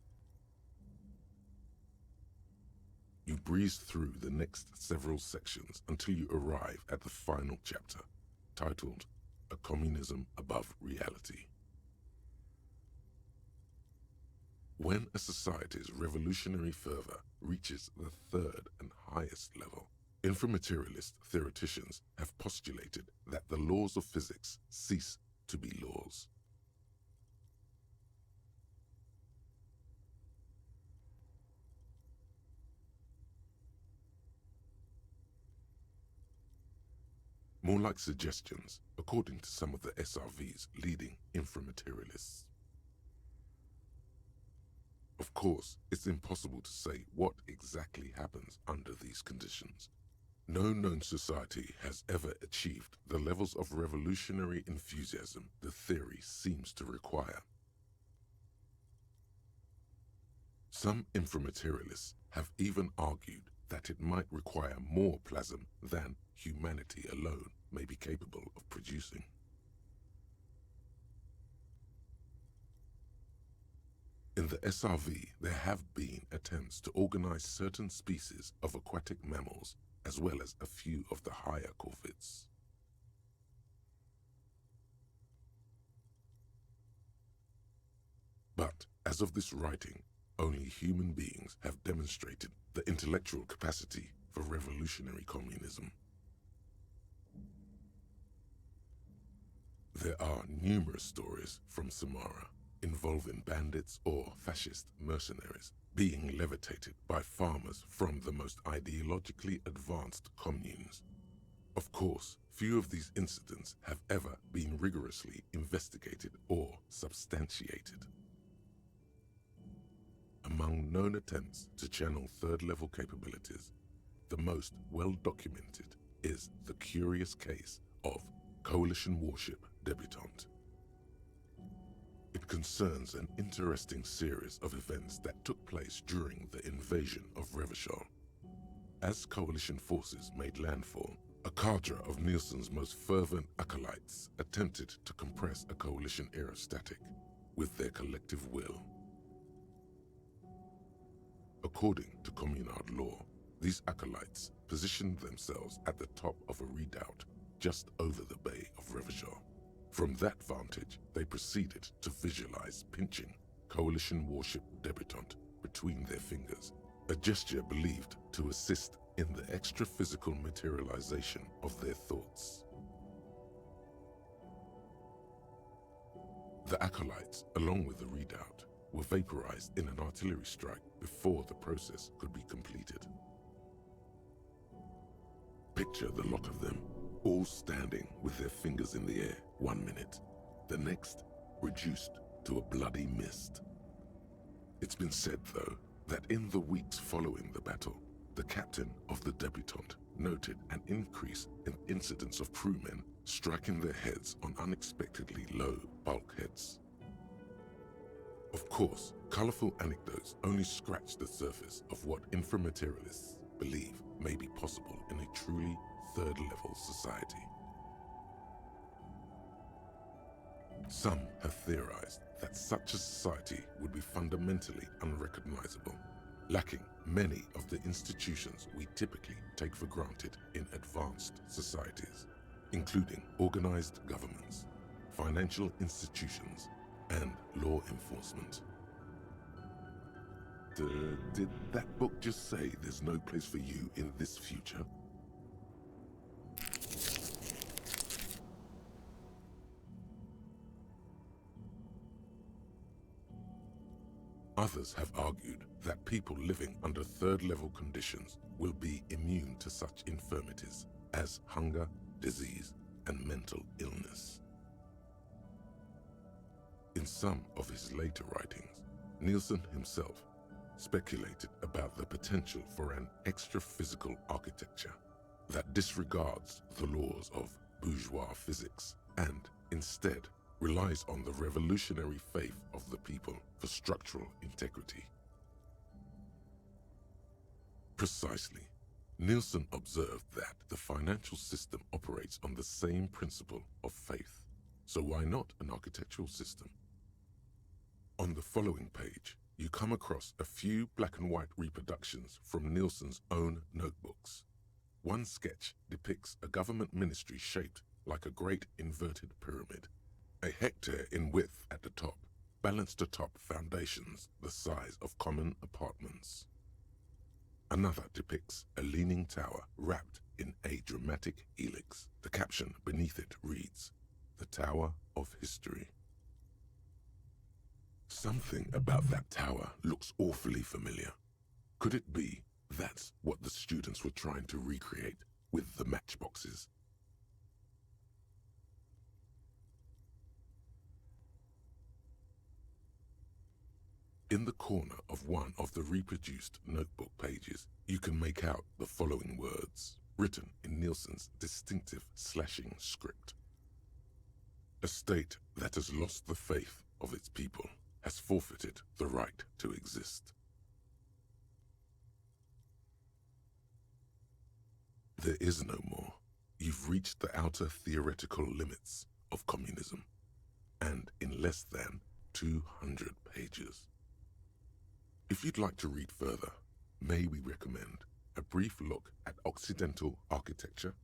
You breeze through the next several sections until you arrive at the final chapter, titled A Communism Above Reality. When a society's revolutionary fervor reaches the third and highest level, Inframaterialist theoreticians have postulated that the laws of physics cease to be laws. More like suggestions, according to some of the SRV's leading inframaterialists. Of course, it's impossible to say what exactly happens under these conditions. No known society has ever achieved the levels of revolutionary enthusiasm the theory seems to require. Some inframaterialists have even argued that it might require more plasm than humanity alone may be capable of producing. In the SRV, there have been attempts to organize certain species of aquatic mammals, as well as a few of the higher corvids. But, as of this writing, only human beings have demonstrated the intellectual capacity for revolutionary communism. There are numerous stories from Samara involving bandits or fascist mercenaries being levitated by farmers from the most ideologically advanced communes. Of course, few of these incidents have ever been rigorously investigated or substantiated. Among known attempts to channel third-level capabilities, the most well-documented is the curious case of Coalition warship Debutante. It concerns an interesting series of events that took place during the invasion of Revachol. As Coalition forces made landfall, a cadre of Nielsen's most fervent acolytes attempted to compress a Coalition aerostatic with their collective will. According to Communard law, these acolytes positioned themselves at the top of a redoubt just over the bay of Revachol. From that vantage, they proceeded to visualize pinching Coalition warship Debutante between their fingers, a gesture believed to assist in the extra-physical materialization of their thoughts. The acolytes, along with the redoubt, were vaporized in an artillery strike before the process could be completed. Picture the lot of them, all standing with their fingers in the air 1 minute, the next reduced to a bloody mist. It's been said, though, that in the weeks following the battle, the captain of the Debutante noted an increase in incidents of crewmen striking their heads on unexpectedly low bulkheads. Of course, colorful anecdotes only scratch the surface of what inframaterialists believe may be possible in a truly third-level society. Some have theorized that such a society would be fundamentally unrecognizable, lacking many of the institutions we typically take for granted in advanced societies, including organized governments, financial institutions, and law enforcement. Did that book just say there's no place for you in this future? Others have argued that people living under third-level conditions will be immune to such infirmities as hunger, disease, and mental illness. In some of his later writings, Nielsen himself speculated about the potential for an extra-physical architecture that disregards the laws of bourgeois physics and instead relies on the revolutionary faith of the people for structural integrity. Precisely, Nielsen observed that the financial system operates on the same principle of faith, so why not an architectural system? On the following page, you come across a few black and white reproductions from Nielsen's own notebooks. One sketch depicts a government ministry shaped like a great inverted pyramid, a hectare in width at the top, balanced atop foundations the size of common apartments. Another depicts a leaning tower wrapped in a dramatic helix. The caption beneath it reads, "The Tower of History." Something about that tower looks awfully familiar. Could it be that's what the students were trying to recreate with the matchboxes? In the corner of one of the reproduced notebook pages, you can make out the following words, written in Nielsen's distinctive slashing script. "A state that has lost the faith of its people has forfeited the right to exist." There is no more. You've reached the outer theoretical limits of communism, and in less than 200 pages. If you'd like to read further, may we recommend a brief look at Occidental architecture?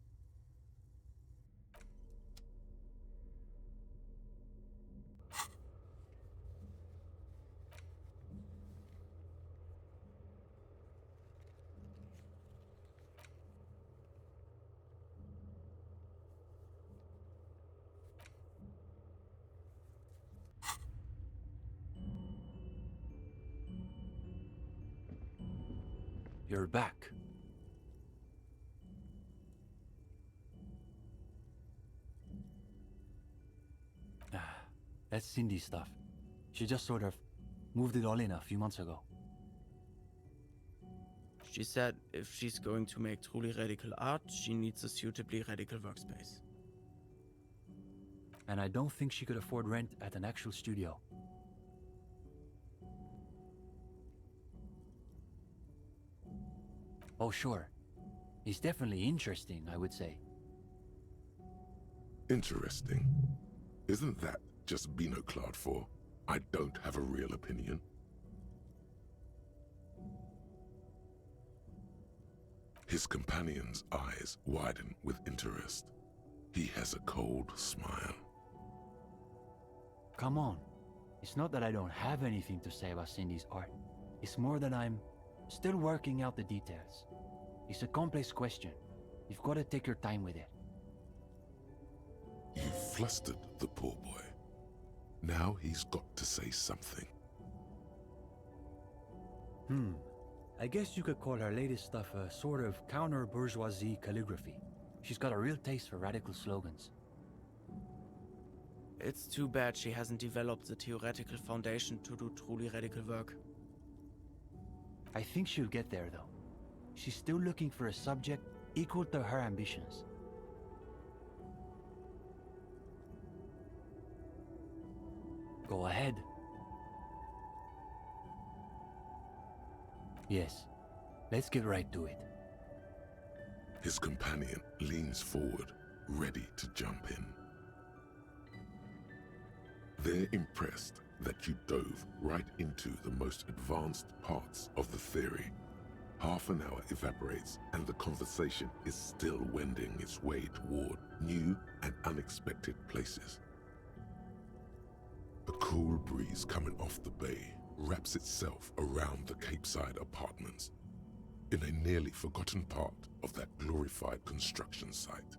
You're back. That's Cindy's stuff. She just sort of moved it all in a few months ago. She said if she's going to make truly radical art, she needs a suitably radical workspace. And I don't think she could afford rent at an actual studio. Oh, sure. It's definitely interesting, I would say. Interesting. Isn't that just binoclard for "I don't have a real opinion"? His companion's eyes widen with interest. He has a cold smile. Come on. It's not that I don't have anything to say about Cindy's art. It's more that I'm still working out the details. It's a complex question. You've got to take your time with it. You flustered the poor boy. Now he's got to say something. I guess you could call her latest stuff a sort of counter-bourgeoisie calligraphy. She's got a real taste for radical slogans. It's too bad she hasn't developed the theoretical foundation to do truly radical work. I think she'll get there, though. She's still looking for a subject equal to her ambitions. Go ahead. Yes, let's get right to it. His companion leans forward, ready to jump in. They're impressed that you dove right into the most advanced parts of the theory. Half an hour evaporates and the conversation is still wending its way toward new and unexpected places. A cool breeze coming off the bay wraps itself around the Capeside apartments in a nearly forgotten part of that glorified construction site,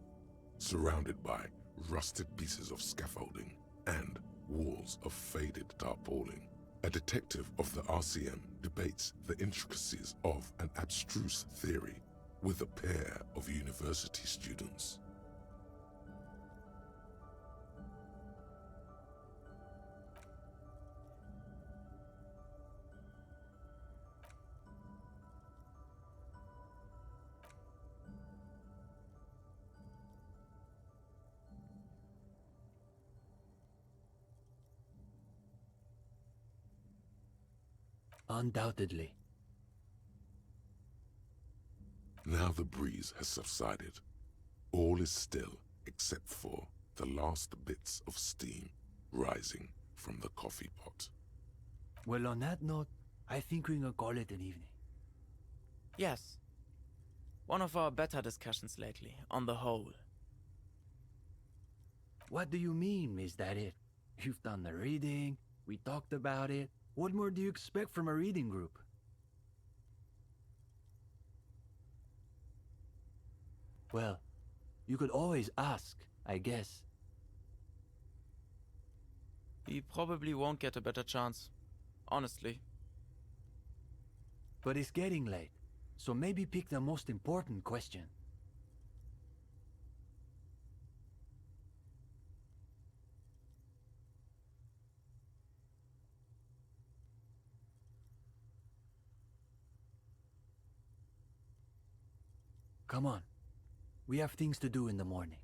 surrounded by rusted pieces of scaffolding and walls of faded tarpaulin. A detective of the RCM debates the intricacies of an abstruse theory with a pair of university students. Undoubtedly. Now the breeze has subsided. All is still except for the last bits of steam rising from the coffee pot. Well, on that note, I think we can call it an evening. Yes. One of our better discussions lately, on the whole. What do you mean, is that it? You've done the reading, we talked about it. What more do you expect from a reading group? Well, you could always ask, I guess. He probably won't get a better chance. Honestly. But it's getting late, so maybe pick the most important question. Come on. We have things to do in the morning.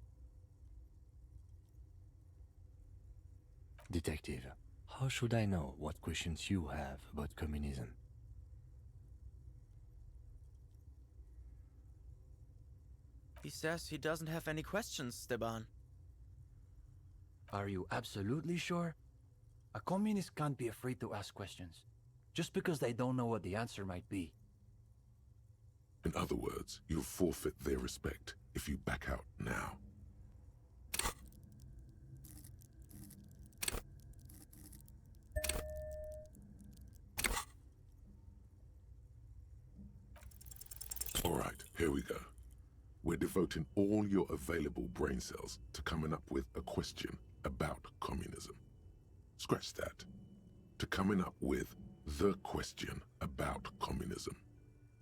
Detective, how should I know what questions you have about communism? He says he doesn't have any questions, Steban. Are you absolutely sure? A communist can't be afraid to ask questions, just because they don't know what the answer might be. In other words, you'll forfeit their respect if you back out now. All right, here we go. We're devoting all your available brain cells to coming up with a question about communism. Scratch that. To coming up with the question about communism.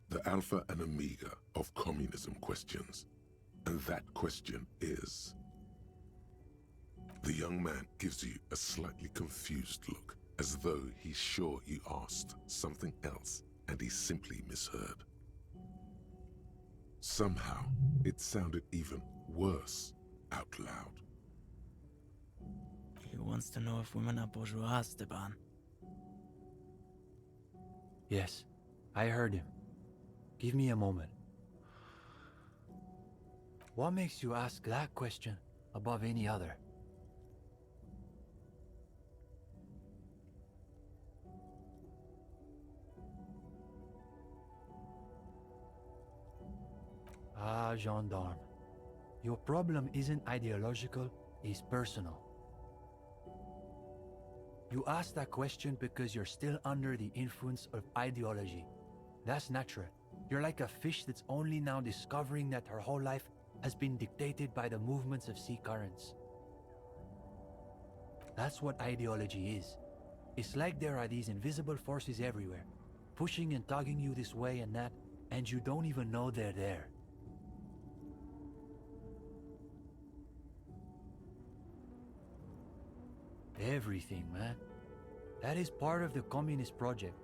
The alpha and omega of communism questions. And that question is... The young man gives you a slightly confused look, as though he's sure you asked something else and he simply misheard. Somehow, it sounded even worse out loud. He wants to know if women are bourgeois, Steban. Yes, I heard him. Give me a moment. What makes you ask that question above any other? Ah, gendarme. Your problem isn't ideological, it's personal. You ask that question because you're still under the influence of ideology. That's natural. You're like a fish that's only now discovering that her whole life has been dictated by the movements of sea currents. That's what ideology is. It's like there are these invisible forces everywhere, pushing and tugging you this way and that, and you don't even know they're there. Everything, man. That is part of the communist project,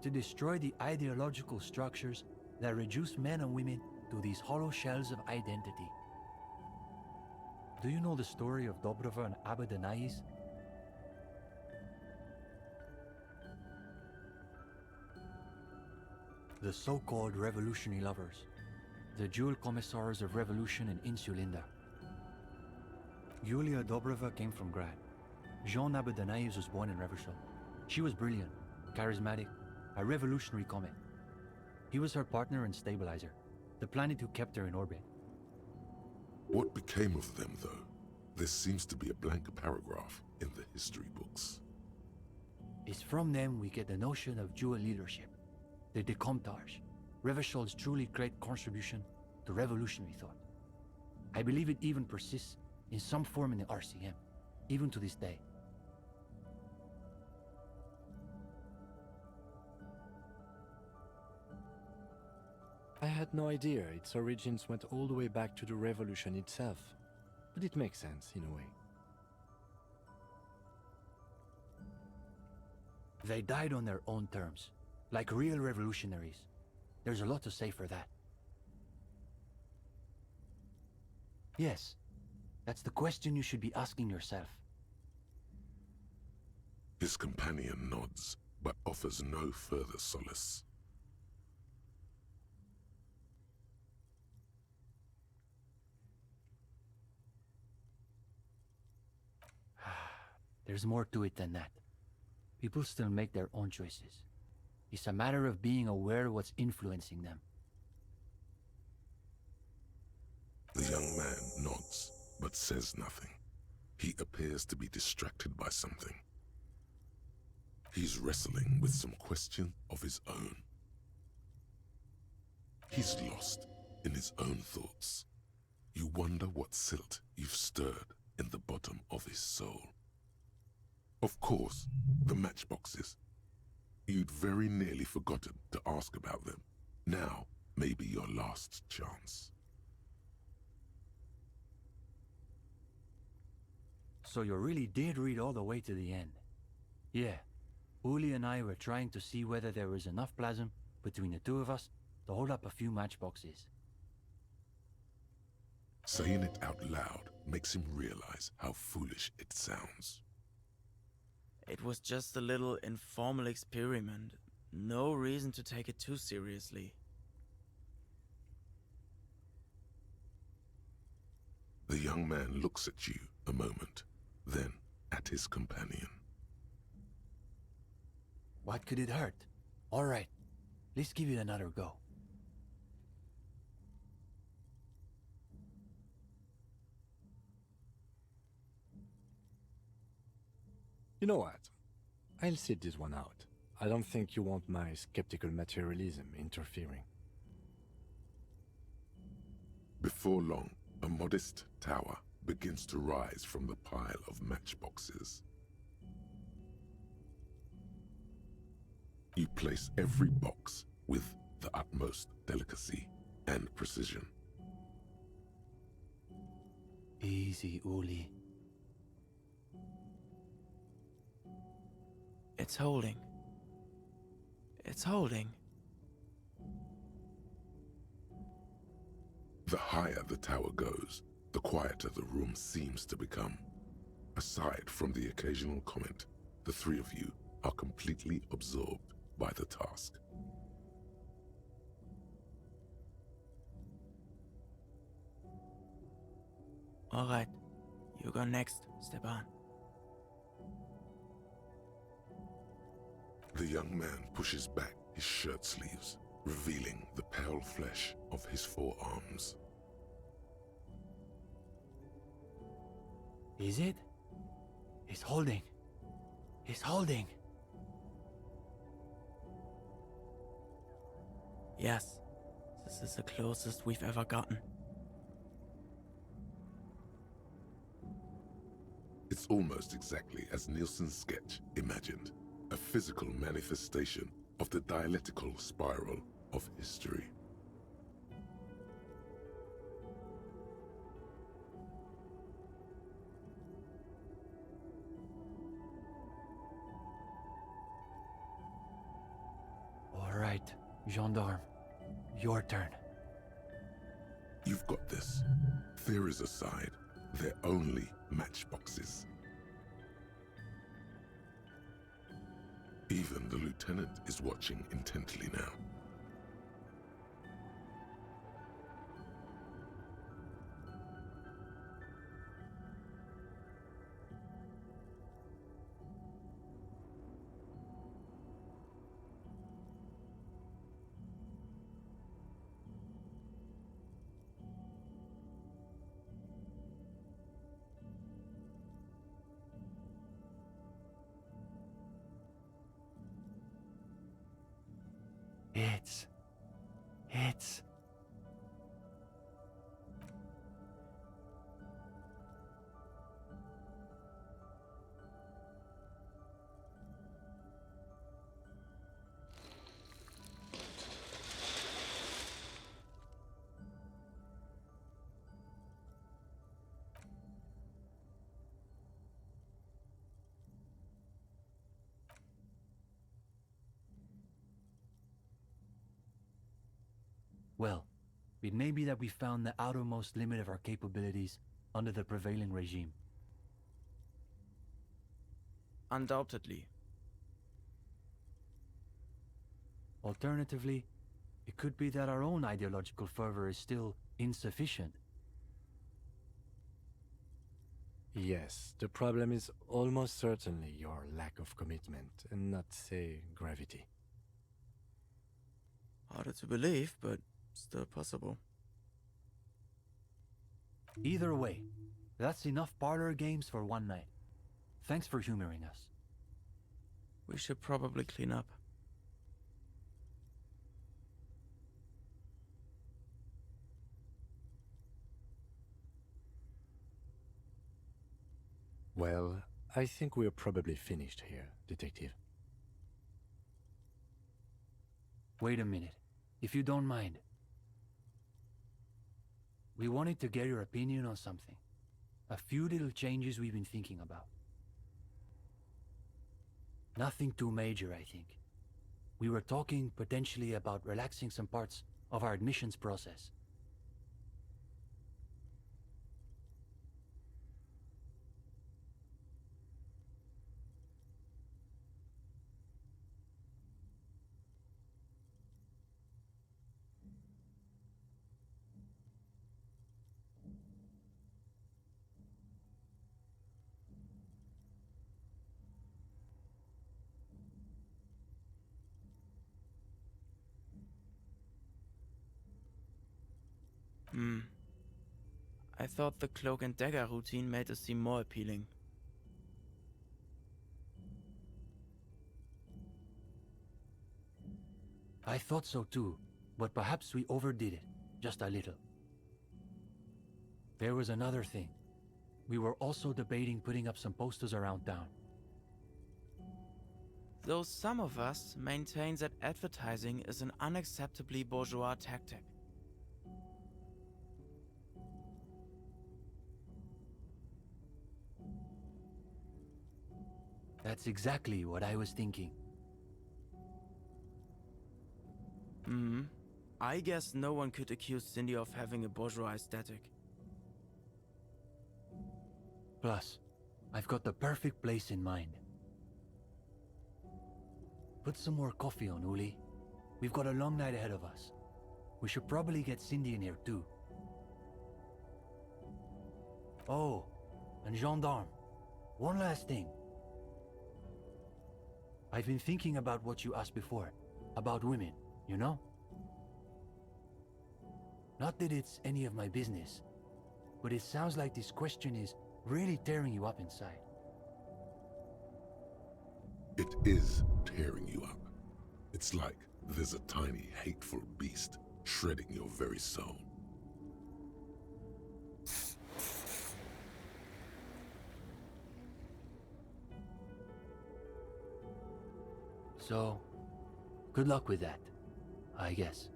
to destroy the ideological structures that reduce men and women to these hollow shells of identity. Do you know the story of Dobrova and Abadanais? The so-called revolutionary lovers, the dual commissars of revolution in Insulinda. Yulia Dobrova came from Grad. Jean Abadanais was born in Revachol. She was brilliant, charismatic, a revolutionary comet. He was her partner and stabilizer, the planet who kept her in orbit. What became of them, though? There seems to be a blank paragraph in the history books. It's from them we get the notion of dual leadership, the Decomptage, Revachol's truly great contribution to revolutionary thought. I believe it even persists in some form in the RCM, even to this day. I had no idea its origins went all the way back to the revolution itself, but it makes sense in a way. They died on their own terms, like real revolutionaries. There's a lot to say for that. Yes, that's the question you should be asking yourself. His companion nods, but offers no further solace. There's more to it than that. People still make their own choices. It's a matter of being aware of what's influencing them. The young man nods, but says nothing. He appears to be distracted by something. He's wrestling with some question of his own. He's lost in his own thoughts. you wonder what silt you've stirred in the bottom of his soul. Of course, the matchboxes. You'd very nearly forgotten to ask about them. Now may be your last chance. So you really did read all the way to the end. Yeah, Uli and I were trying to see whether there was enough plasm between the two of us to hold up a few matchboxes. Saying it out loud makes him realize how foolish it sounds. It was just a little informal experiment. No reason to take it too seriously. The young man looks at you a moment, then at his companion. What could it hurt? All right, let's give it another go. You know what? I'll sit this one out. I don't think you want my skeptical materialism interfering. Before long, a modest tower begins to rise from the pile of matchboxes. You place every box with the utmost delicacy and precision. Easy, Uli. It's holding. It's holding. The higher the tower goes, the quieter the room seems to become. Aside from the occasional comment, the three of you are completely absorbed by the task. All right, you go next, Stepan. The young man pushes back his shirt sleeves, revealing the pale flesh of his forearms. Is it? He's holding. He's holding. Yes, this is the closest we've ever gotten. It's almost exactly as Nielsen's sketch imagined, a physical manifestation of the dialectical spiral of history. All right, gendarme, your turn. You've got this. Theories aside, they're only matchboxes. Even the lieutenant is watching intently now. It's... Well, it may be that we found the outermost limit of our capabilities under the prevailing regime. Undoubtedly. Alternatively, it could be that our own ideological fervor is still insufficient. Yes, the problem is almost certainly your lack of commitment, and not, say, gravity. Harder to believe, but still possible. Either way, that's enough parlor games for one night. Thanks for humoring us. We should probably clean up. Well, I think we're probably finished here, Detective. Wait a minute, if you don't mind. We wanted to get your opinion on something. A few little changes we've been thinking about. Nothing too major, I think. We were talking potentially about relaxing some parts of our admissions process. I thought the cloak and dagger routine made us seem more appealing. I thought so too, but perhaps we overdid it, just a little. There was another thing. We were also debating putting up some posters around town. Though some of us maintain that advertising is an unacceptably bourgeois tactic. That's exactly what I was thinking. I guess no one could accuse Cindy of having a bourgeois aesthetic. Plus, I've got the perfect place in mind. Put some more coffee on, Uli. We've got a long night ahead of us. We should probably get Cindy in here too. Oh, and gendarme. One last thing. I've been thinking about what you asked before, about women, you know? Not that it's any of my business, but it sounds like this question is really tearing you up inside. It is tearing you up. It's like there's a tiny, hateful beast shredding your very soul. So, good luck with that, I guess.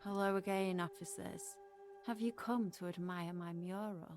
Hello again, officers. Have you come to admire my mural?